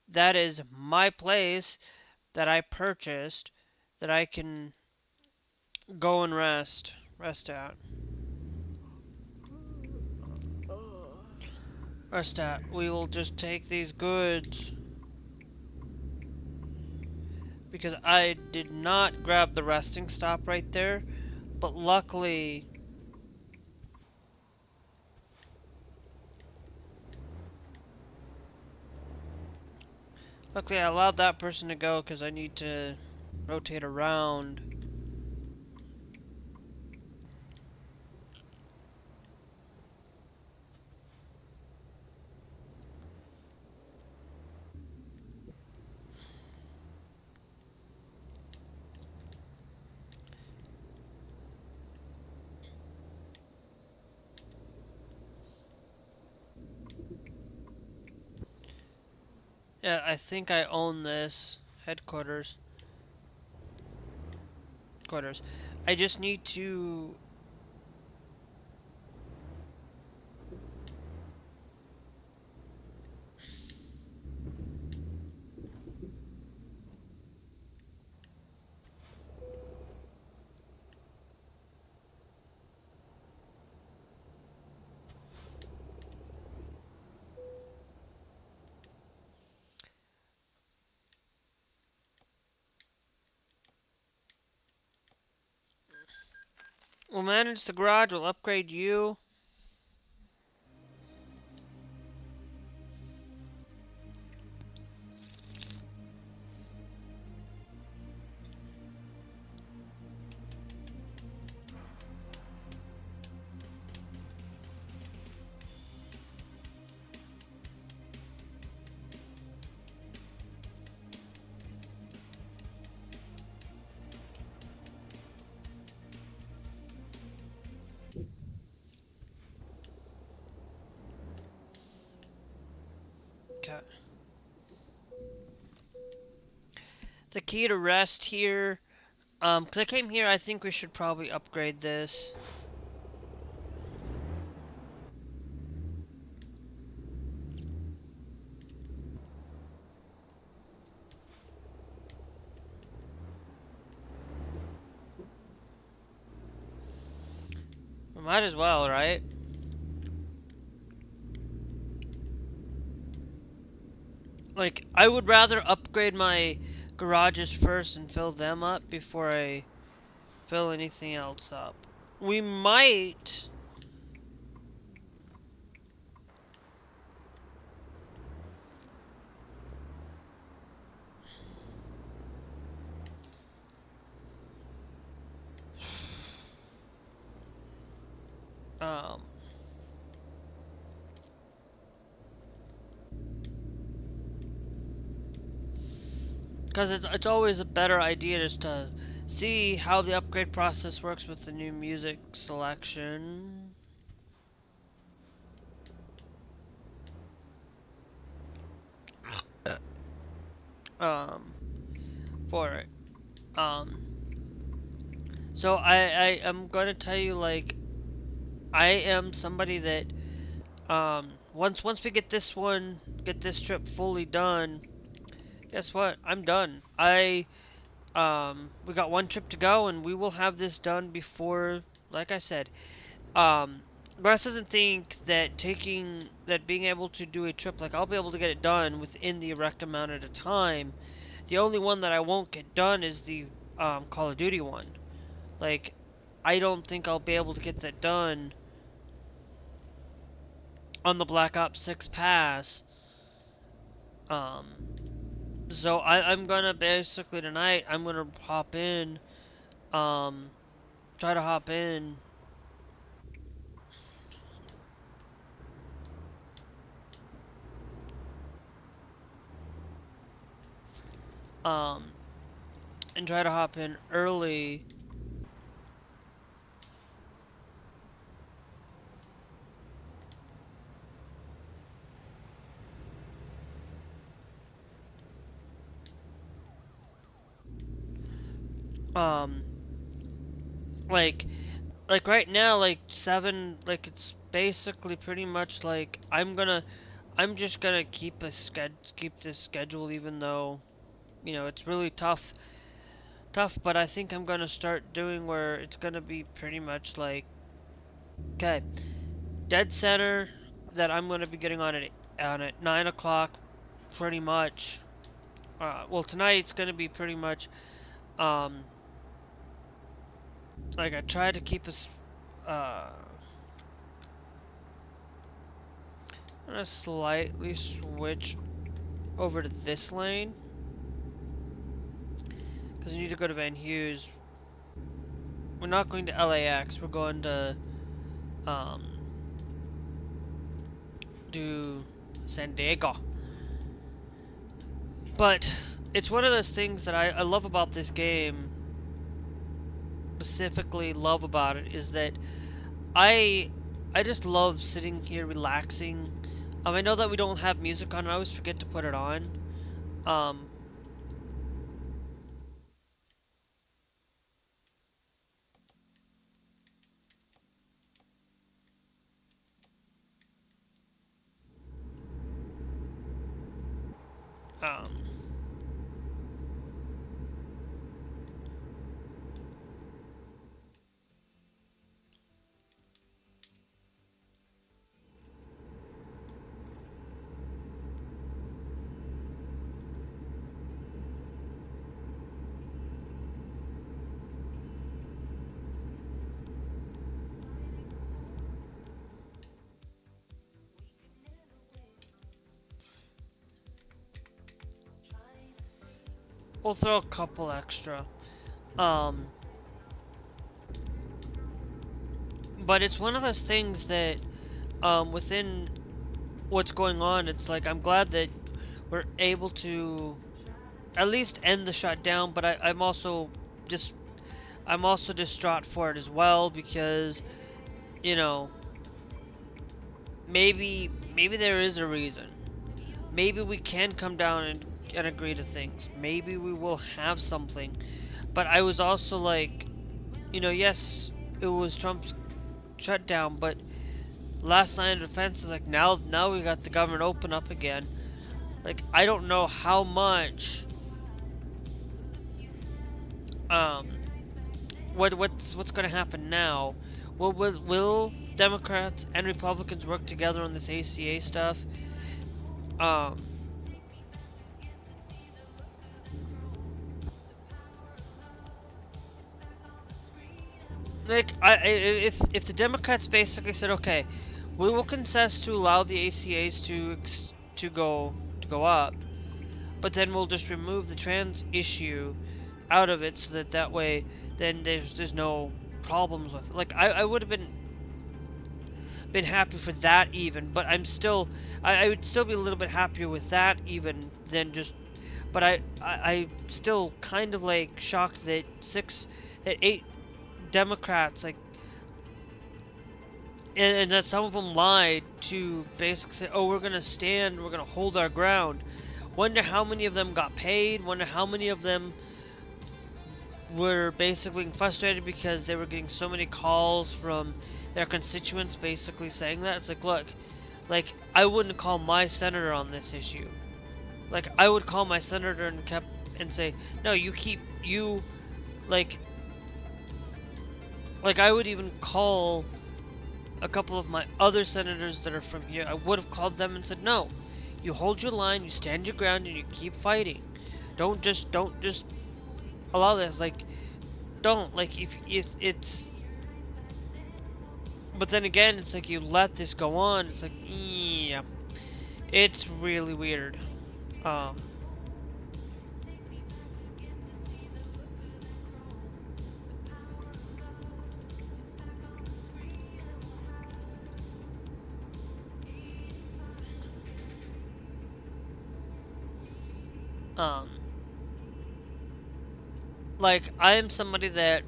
that is my place that I purchased that I can go and rest at. Rest at. We will just take these goods because I did not grab the resting stop right there, but luckily I allowed that person to go because I need to rotate around. Yeah, I think I own this headquarters. Quarters. I just need to. We'll manage the garage. We'll upgrade you. Okay. The key to rest here. Because I came here, I think we should probably upgrade this. We might as well, right? Like, I would rather upgrade my garages first and fill them up before I fill anything else up. We might. Um. Because it's always a better idea just to see how the upgrade process works with the new music selection. Um, for it. Um, so I am gonna tell you, like, I am somebody that once we get this trip fully done, guess what? I'm done. We got one trip to go, and we will have this done before, like I said. Russ doesn't think that being able to do a trip, like, I'll be able to get it done within the recommended of time. The only one that I won't get done is the Call of Duty one. Like, I don't think I'll be able to get that done on the Black Ops 6 pass. Um, so I'm gonna basically tonight, I'm gonna hop in, um, try to hop in. um, and try to hop in early. Um, like, right now, like 7, like it's basically pretty much like I'm just gonna keep this schedule, even though it's really tough. But I think I'm gonna start doing where it's gonna be pretty much like, okay, dead center that I'm gonna be getting on at 9 o'clock, pretty much. Well, tonight's gonna be pretty much um like I try to keep us uh I'm gonna slightly switch over to this lane because we need to go to Van Hughes. We're not going to LAX. We're going to um do San Diego. But it's one of those things that I love about this game. Specifically, love about it is that I I just love sitting here relaxing. I know that we don't have music on. I always forget to put it on. Um, um, we'll throw a couple extra. Um, but it's one of those things that within what's going on, it's like I'm glad that we're able to at least end the shutdown. But just I'm also distraught for it as well because you know maybe there is a reason. Maybe we can come down and agree to things. Maybe we will have something. But I was also like, yes, it was Trump's shutdown, but last line of defense is like now we got the government open up again. Like I don't know how much um what's going to happen now. Will Democrats and Republicans work together on this ACA stuff? Um like if the Democrats basically said, okay, we will concess to allow the ACAs to go up, but then we'll just remove the trans issue out of it so that way then there's no problems with it. Like I would have been happy for that even, but I would still be a little bit happier with that even than just. But I still kind of like shocked that 8 Democrats like and that some of them lied to basically say, oh, we're gonna hold our ground. Wonder how many of them got paid. Wonder how many of them were basically frustrated because they were getting so many calls from their constituents basically saying that. It's like, look, like I wouldn't call my senator on this issue. Like I would call my senator and say, no, you like I would even call a couple of my other senators that are from here. I would have called them and said, no, you hold your line, you stand your ground, and you keep fighting. Don't just allow this. Like, don't. Like, if it's. But then again, it's like you let this go on. It's like, yeah, it's really weird. Um. Um. like, I am somebody that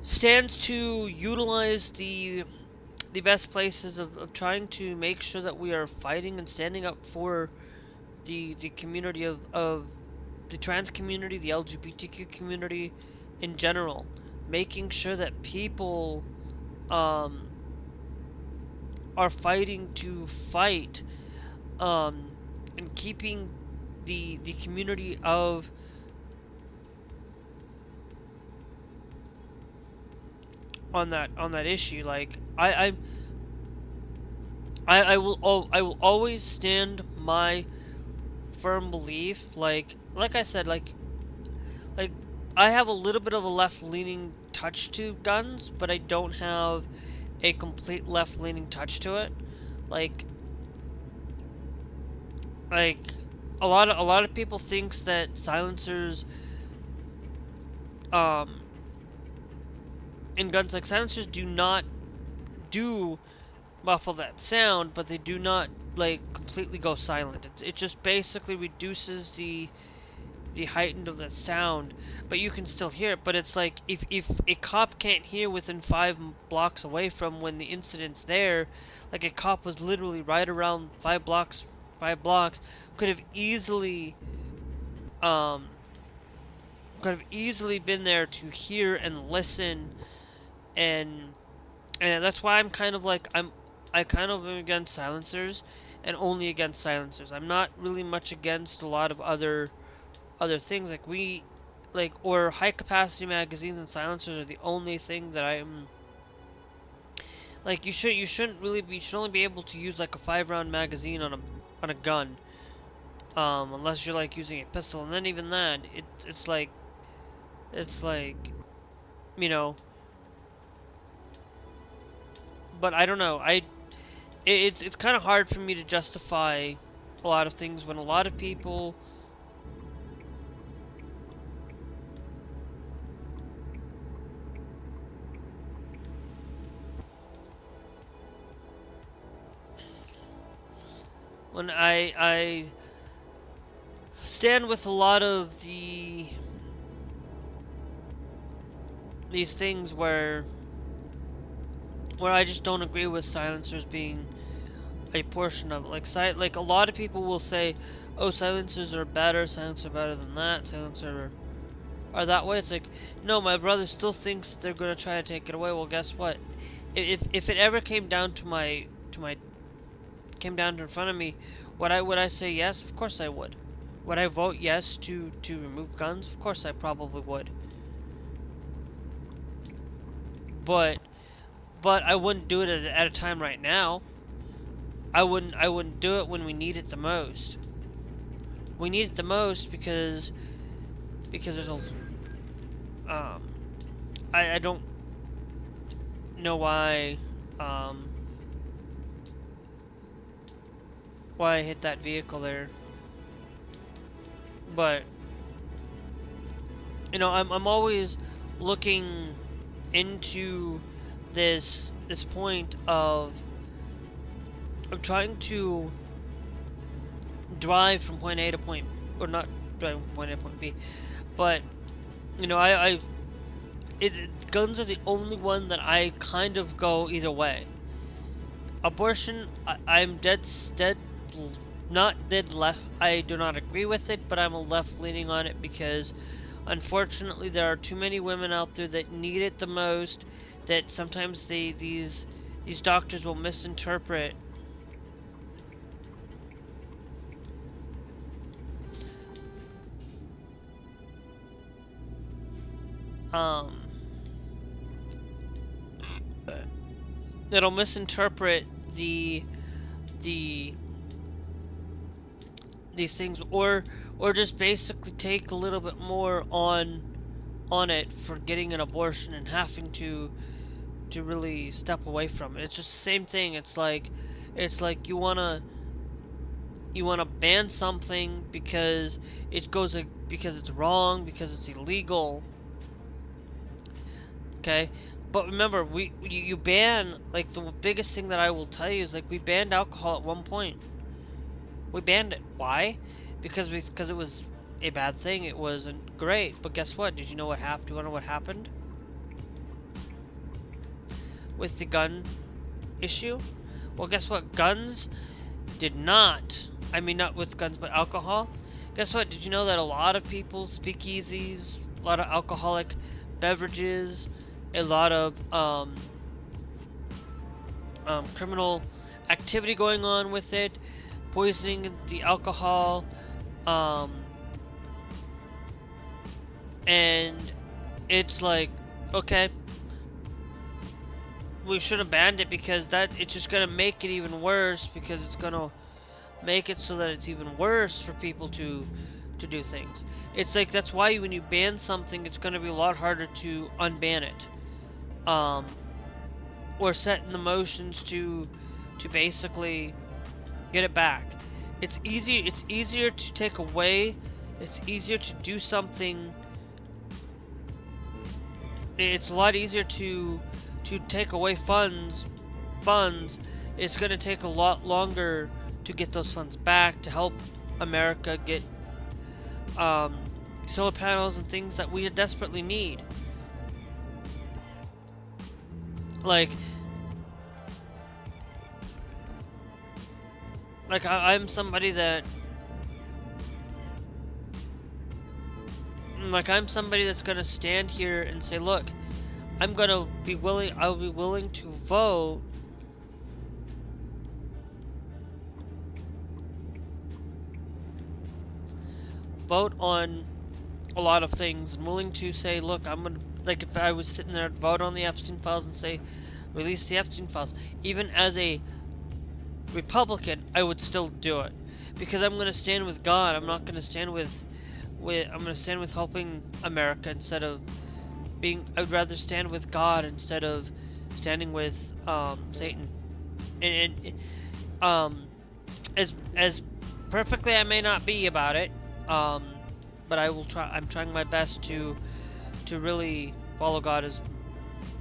stands to utilize the best places of trying to make sure that we are fighting and standing up for the community of the trans community, the LGBTQ community in general, making sure that people are fighting to fight, and keeping the community of on that issue. Like, I will always stand my firm belief. Like I said, like I have a little bit of a left-leaning touch to guns, but I don't have a complete left-leaning touch to it. Like a lot of people thinks that silencers in guns, like, silencers do not do muffle that sound, but they do not, like, completely go silent. It just basically reduces the heightened of the sound, but you can still hear it. But it's like, if a cop can't hear within 5 blocks away from when the incident's there, like, a cop was literally right around 5 blocks, could have easily been there to hear and listen, and that's why I'm kind of like, I kind of am against silencers, and only against silencers. I'm not really much against a lot of other things, or high capacity magazines and silencers are the only thing that I'm like, you should only be able to use like a 5-round magazine on a gun, unless you're like using a pistol, and then even that, it's like, you know. But I don't know, it's kind of hard for me to justify a lot of things when a lot of people I stand with a lot of these things where I just don't agree with silencers being a portion of it. Like a lot of people will say, oh, silencers are better, silencers are better than that, silencers are that way. It's like, no, my brother still thinks that they're going to try to take it away. Well, guess what? If it ever came down came down in front of me, would I say yes? Of course I would. Would I vote yes to remove guns? Of course I probably would. But I wouldn't do it at a time right now. I wouldn't do it when we need it the most. We need it the most because there's a I don't know why I hit that vehicle there. But you know, I'm always looking into this point of trying to drive from point A to point, or not drive from point A to point B, but you know, guns are the only one that I kind of go either way. Abortion, I'm not dead left. I do not agree with it, but I'm a left leaning on it because unfortunately there are too many women out there that need it the most, that sometimes these doctors will misinterpret it'll misinterpret these things, or just basically take a little bit more on it for getting an abortion and having to really step away from it. It's just the same thing. It's like you wanna ban something because because it's wrong, because it's illegal. Okay, but remember, you ban, like, the biggest thing that I will tell you is, like, we banned alcohol at one point. We banned it. Why? Because it was a bad thing. It wasn't great. But guess what? Did you know what happened? Do you want to know what happened with the gun issue? Well, guess what? Guns did not. I mean, not with guns, but alcohol. Guess what? Did you know that a lot of people, speakeasies, a lot of alcoholic beverages, a lot of criminal activity going on with it, poisoning the alcohol, and it's like, okay, we should have banned it because it's just gonna make it even worse, because it's gonna make it so that it's even worse for people to do things. It's like, that's why when you ban something, it's gonna be a lot harder to unban it, or set in the motions to basically get it back. It's easier to take away. It's easier to do something. It's a lot easier to take away funds. It's going to take a lot longer to get those funds back, to help America get solar panels and things that we desperately need. Like I'm somebody that, I'm somebody that's gonna stand here and say, look, I'll be willing to vote on a lot of things. I'm willing to say, look, I'm gonna, like, if I was sitting there, I'd vote on the Epstein files and say, release the Epstein files. Even as a Republican, I would still do it, because I'm gonna stand with God. I'm not gonna stand with I'm gonna stand with helping America instead of being. I'd rather stand with God instead of standing with Satan. And as perfectly I may not be about it, but I will try. I'm trying my best to really follow God as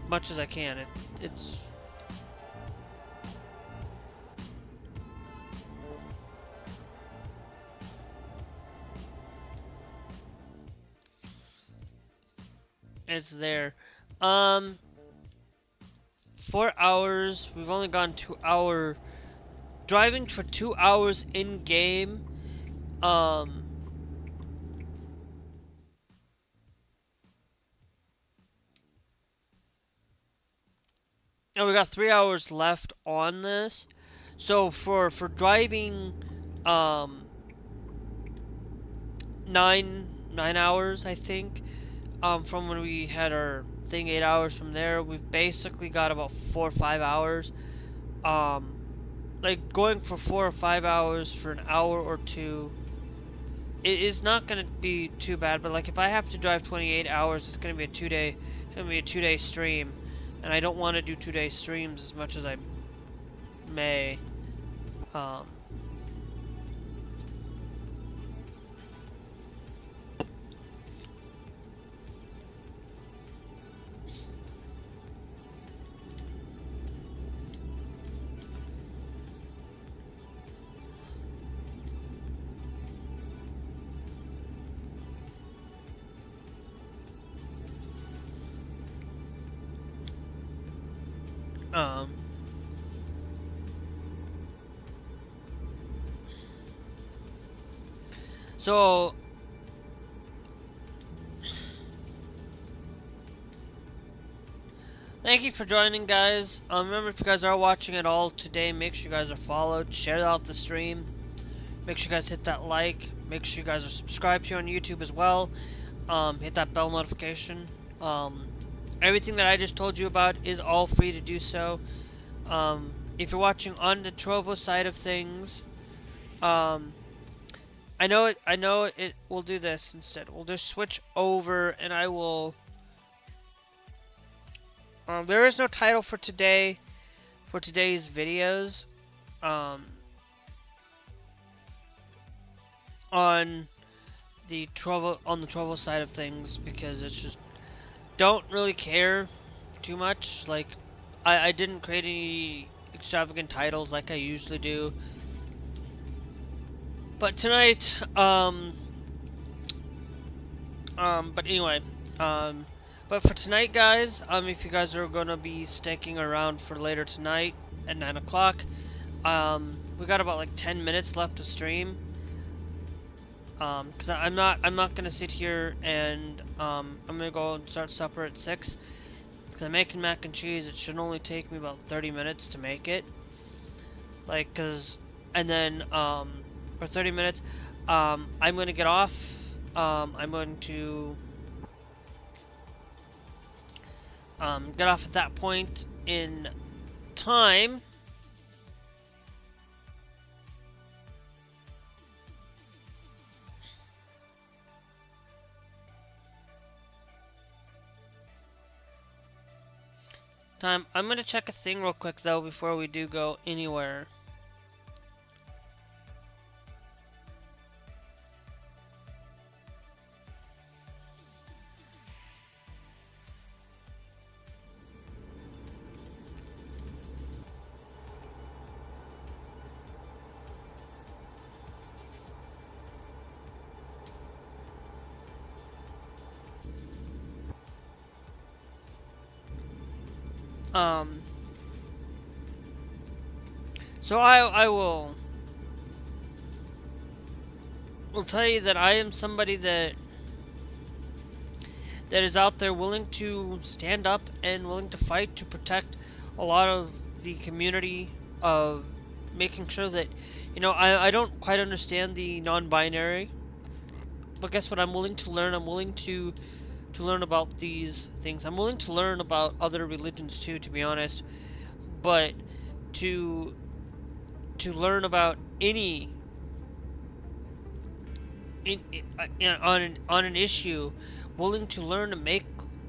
much as I can. It's there. 4 hours. We've only gone 2 hour driving for 2 hours in game. And we got 3 hours left on this. So for driving 9 hours, I think, from when we had our thing, 8 hours from there, we've basically got about 4 or 5 hours. Like, going for 4 or 5 hours for an hour or two, it is not going to be too bad. But like, if I have to drive 28 hours, it's going to be a 2-day. It's going to be a 2-day stream, and I don't want to do 2-day streams as much as I may. So thank you for joining, guys. Remember, if you guys are watching at all today, make sure you guys are followed, share out the stream, make sure you guys hit that like, make sure you guys are subscribed here on YouTube as well. Hit that bell notification. Everything that I just told you about is all free to do so. If you're watching on the Trovo side of things, I know it will do this instead. We'll just switch over, and I will. There is no title for today, for today's videos. On the Trovo side of things, because it's just don't really care too much. Like, I didn't create any extravagant titles like I usually do. But tonight, But anyway, but for tonight, guys, if you guys are gonna be sticking around for later tonight at 9 o'clock, we got about like 10 minutes left to stream. Because I'm not gonna sit here and I'm gonna go and start supper at 6. Because I'm making mac and cheese. It should only take me about 30 minutes to make it. Like, and then for 30 minutes, I'm gonna get off. I'm going to get off at that point in time. I'm gonna check a thing real quick though before we do go anywhere. So I will tell you that I am somebody that is out there willing to stand up and willing to fight to protect a lot of the community, of making sure that, you know, I don't quite understand the non-binary, but guess what, I'm willing to learn. I'm willing to learn about these things. I'm willing to learn about other religions too, to be honest, but to learn about any on an issue, willing to learn to make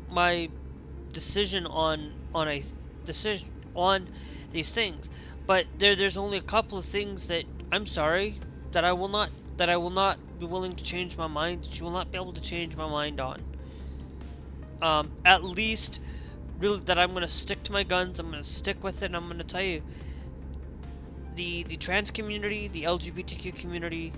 my decision on a decision on these things. But there's only a couple of things that I'm sorry that I will not be willing to change my mind. That you will not be able to change my mind on. At least, really, that I'm gonna stick to my guns. I'm gonna stick with it, and I'm gonna tell you, the trans community, the LGBTQ community,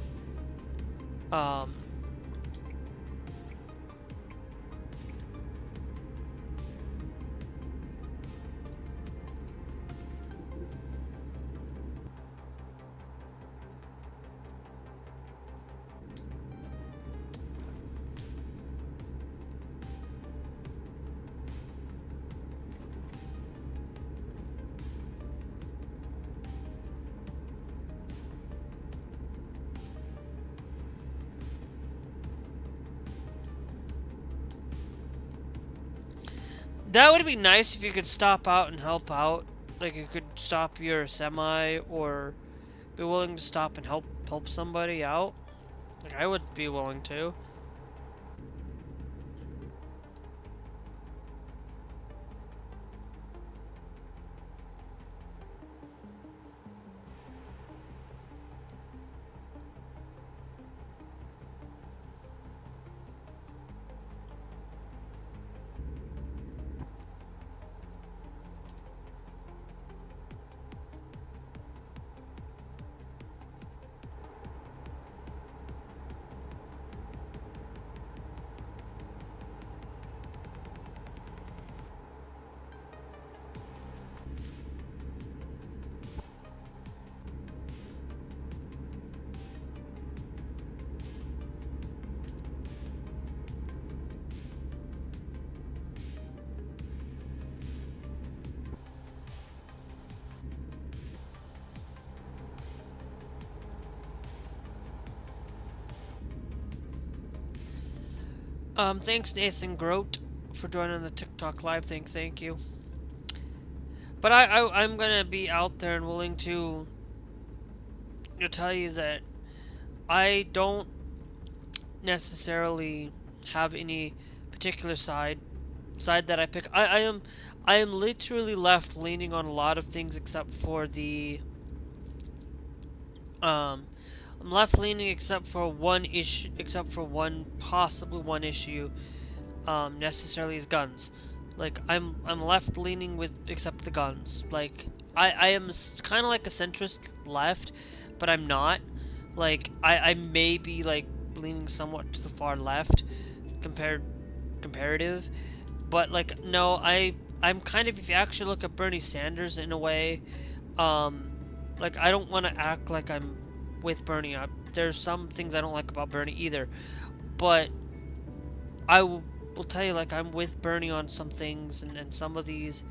that would be nice if you could stop out and help out. Like, you could stop your semi, or be willing to stop and help somebody out. Like, I would be willing to. Thanks Nathan Grote for joining the TikTok live thing. Thank you. But I'm gonna be out there and willing to tell you that I don't necessarily have any particular side that I pick. I am literally left leaning on a lot of things except for the I'm left leaning except for one issue, possibly one issue, necessarily is guns. Like, I'm left leaning with, except the guns. Like, I am kind of like a centrist left, but I'm not. Like, I may be, like, leaning somewhat to the far left, comparative. But like, no, I'm kind of, if you actually look at Bernie Sanders in a way, like, I don't want to act like I'm with Bernie. There's some things I don't like about Bernie either, but I will tell you, like, I'm with Bernie on some things, and some of these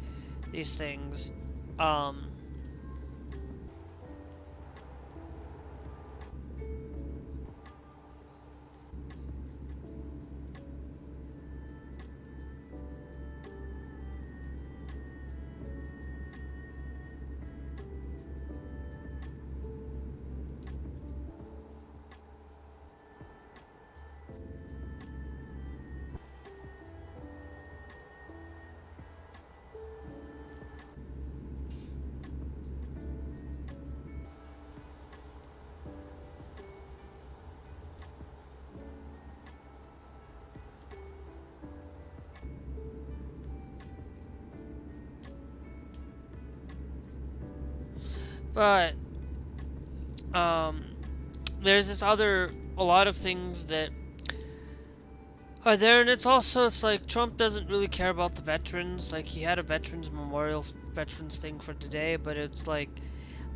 things. But there's a lot of things that are there, and it's like Trump doesn't really care about the veterans. Like, he had a veterans memorial, veterans thing for today, but it's like,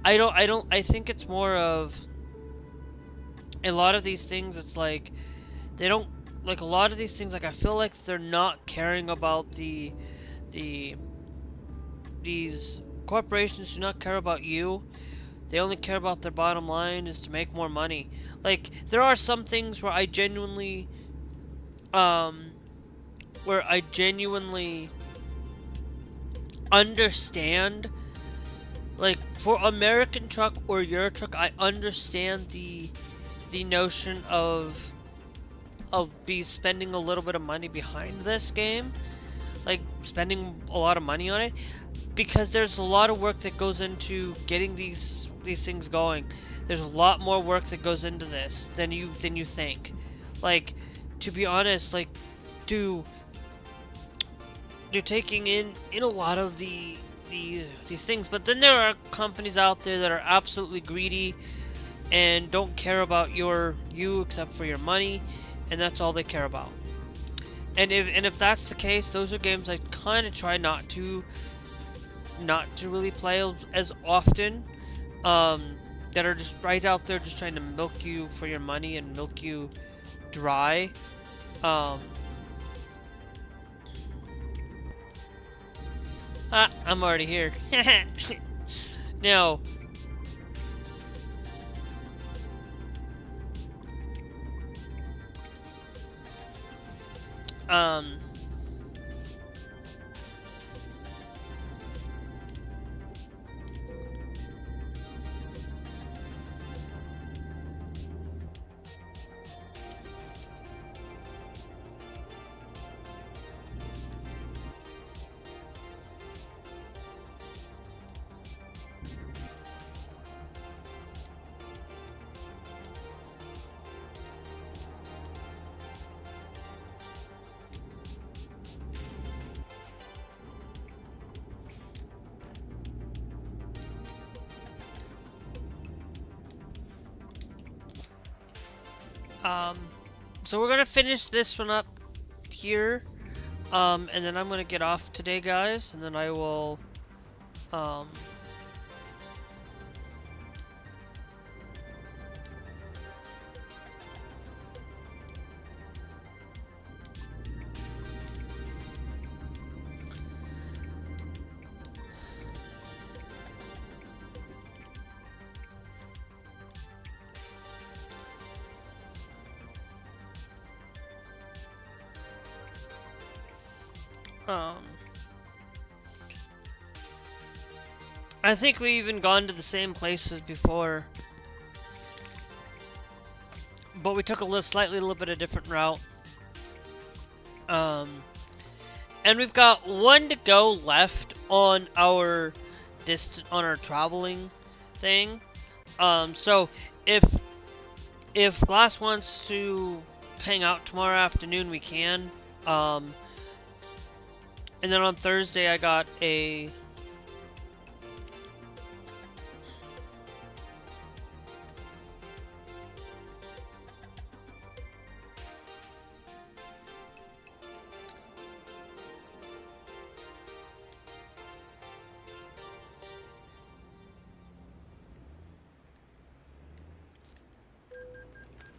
I think it's more of a lot of these things. It's like they don't, like, a lot of these things. Like, I feel like they're not caring about the these corporations do not care about you. They only care about their bottom line, is to make more money. Like, there are some things where I genuinely understand. Like, for American truck or Euro truck, I understand the notion of be spending a little bit of money behind this game, like spending a lot of money on it, because there's a lot of work that goes into getting these things going. There's a lot more work that goes into this than you think. Like, to be honest, like, you're taking in a lot of these things, but then there are companies out there that are absolutely greedy and don't care about you except for your money, and that's all they care about. And if that's the case, those are games I kind of try not to really play as often, that are just right out there just trying to milk you for your money and milk you dry. I'm already here. Now, so we're gonna finish this one up here, and then I'm gonna get off today, guys, and then I will, I think we even gone to the same places before, but we took a little bit of different route. And we've got one to go left on our traveling thing. So if Glass wants to hang out tomorrow afternoon, we can. And then on Thursday, I got a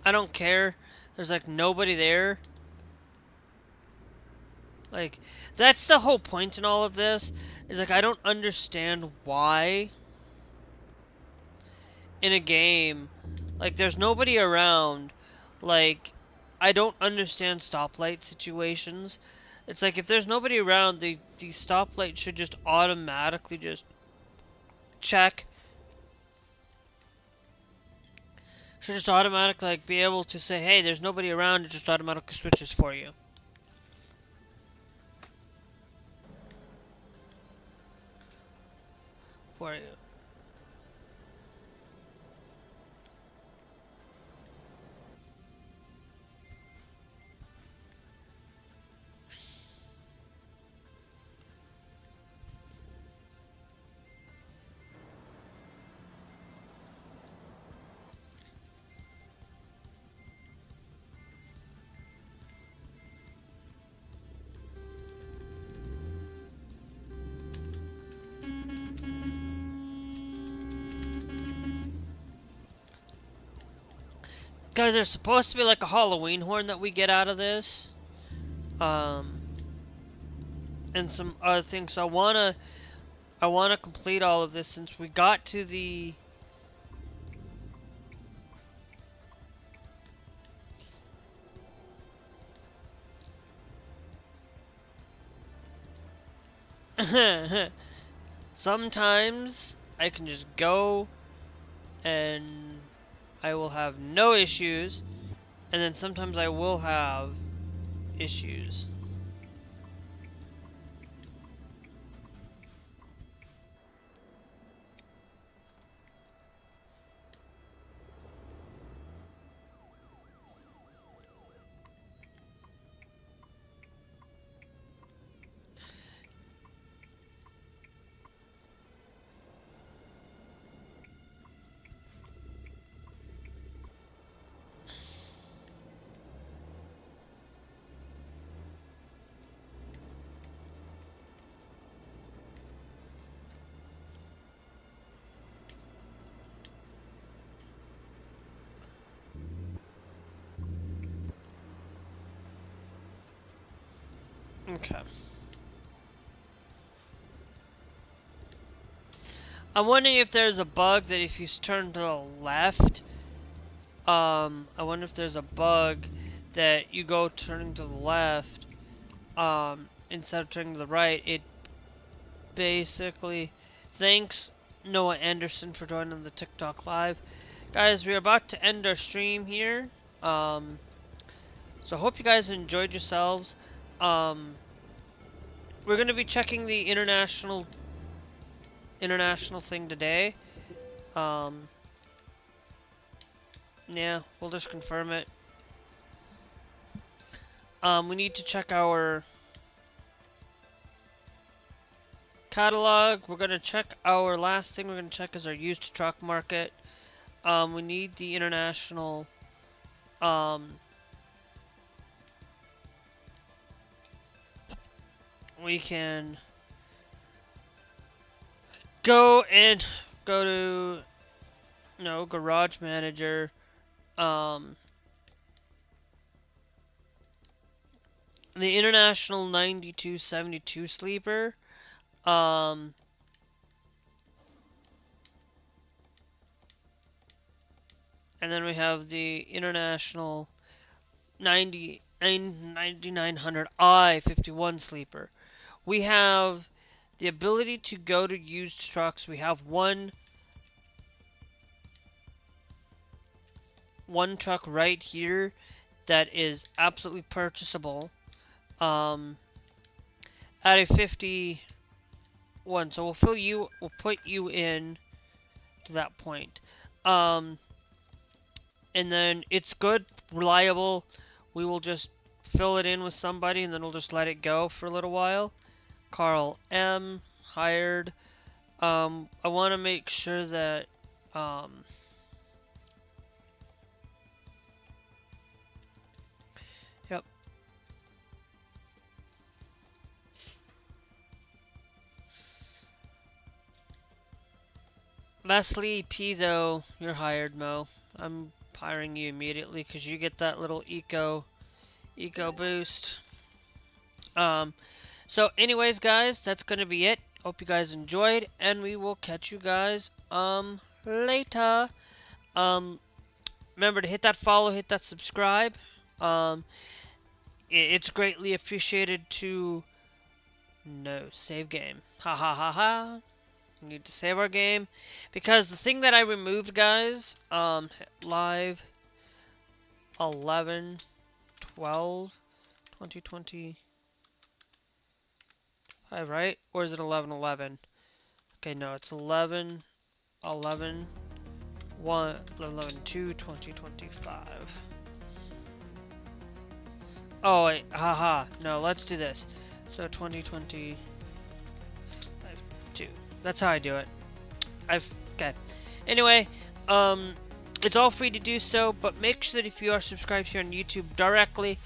I don't care. There's like nobody there. Like, that's the whole point in all of this. Is like, I don't understand why in a game, like, there's nobody around. Like, I don't understand stoplight situations. It's like, if there's nobody around, the stoplight should just automatically just check. Should just automatically, like, be able to say, hey, there's nobody around, it just automatically switches for you. For you. Guys, there's supposed to be like a Halloween horn that we get out of this. And some other things. So I wanna complete all of this since we got to the sometimes I can just go and I will have no issues, and then sometimes I will have issues. Okay. I'm wondering if there's a bug that if you turn to the left, I wonder if there's a bug that you go turning to the left, instead of turning to the right, it basically, thanks Noah Anderson for joining the TikTok live. Guys, we're about to end our stream here, so I hope you guys enjoyed yourselves. We're going to be checking the international thing today. Yeah, we'll just confirm it. We need to check our catalog. We're going to check our last thing we're going to check is our used truck market. We need the international we can go to Garage Manager, the international 9272 sleeper, and then we have the international 9900i 51 sleeper. We have the ability to go to used trucks. We have one truck right here that is absolutely purchasable, at a 51. So we'll put you in to that point. And then it's good, reliable. We will just fill it in with somebody and then we'll just let it go for a little while. Carl M. hired. I want to make sure that yep. Leslie P. though, you're hired, Mo. I'm powering you immediately because you get that little eco boost. So anyways, guys, that's gonna be it. Hope you guys enjoyed, and we will catch you guys later. Remember to hit that follow, hit that subscribe. It's greatly appreciated to save game. Ha ha ha ha. We need to save our game because the thing that I removed, guys, live 11/12/2020. Right? Or is it 11/11? Okay, no, it's 11/2/2025. Oh wait, haha. No, let's do this. So 2020. That's how I do it. Okay. Anyway, it's all free to do so, but make sure that if you are subscribed here on YouTube directly,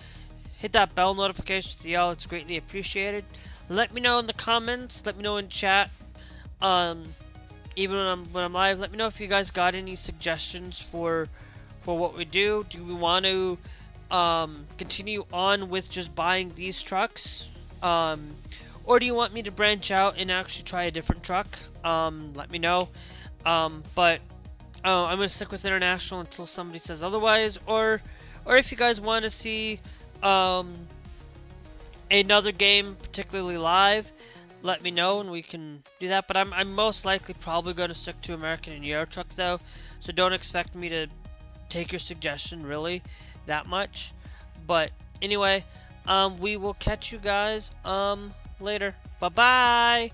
hit that bell notification with the all. It's greatly appreciated. Let me know in the comments. Let me know in chat. Even when I'm live, let me know if you guys got any suggestions for what we do. Do we want to continue on with just buying these trucks? Or do you want me to branch out and actually try a different truck? Let me know. But I'm gonna stick with international until somebody says otherwise. Or if you guys want to see another game, particularly live, let me know and we can do that. But I'm most likely probably going to stick to American and Euro Truck though, so don't expect me to take your suggestion really that much. But anyway, we will catch you guys later. Bye bye.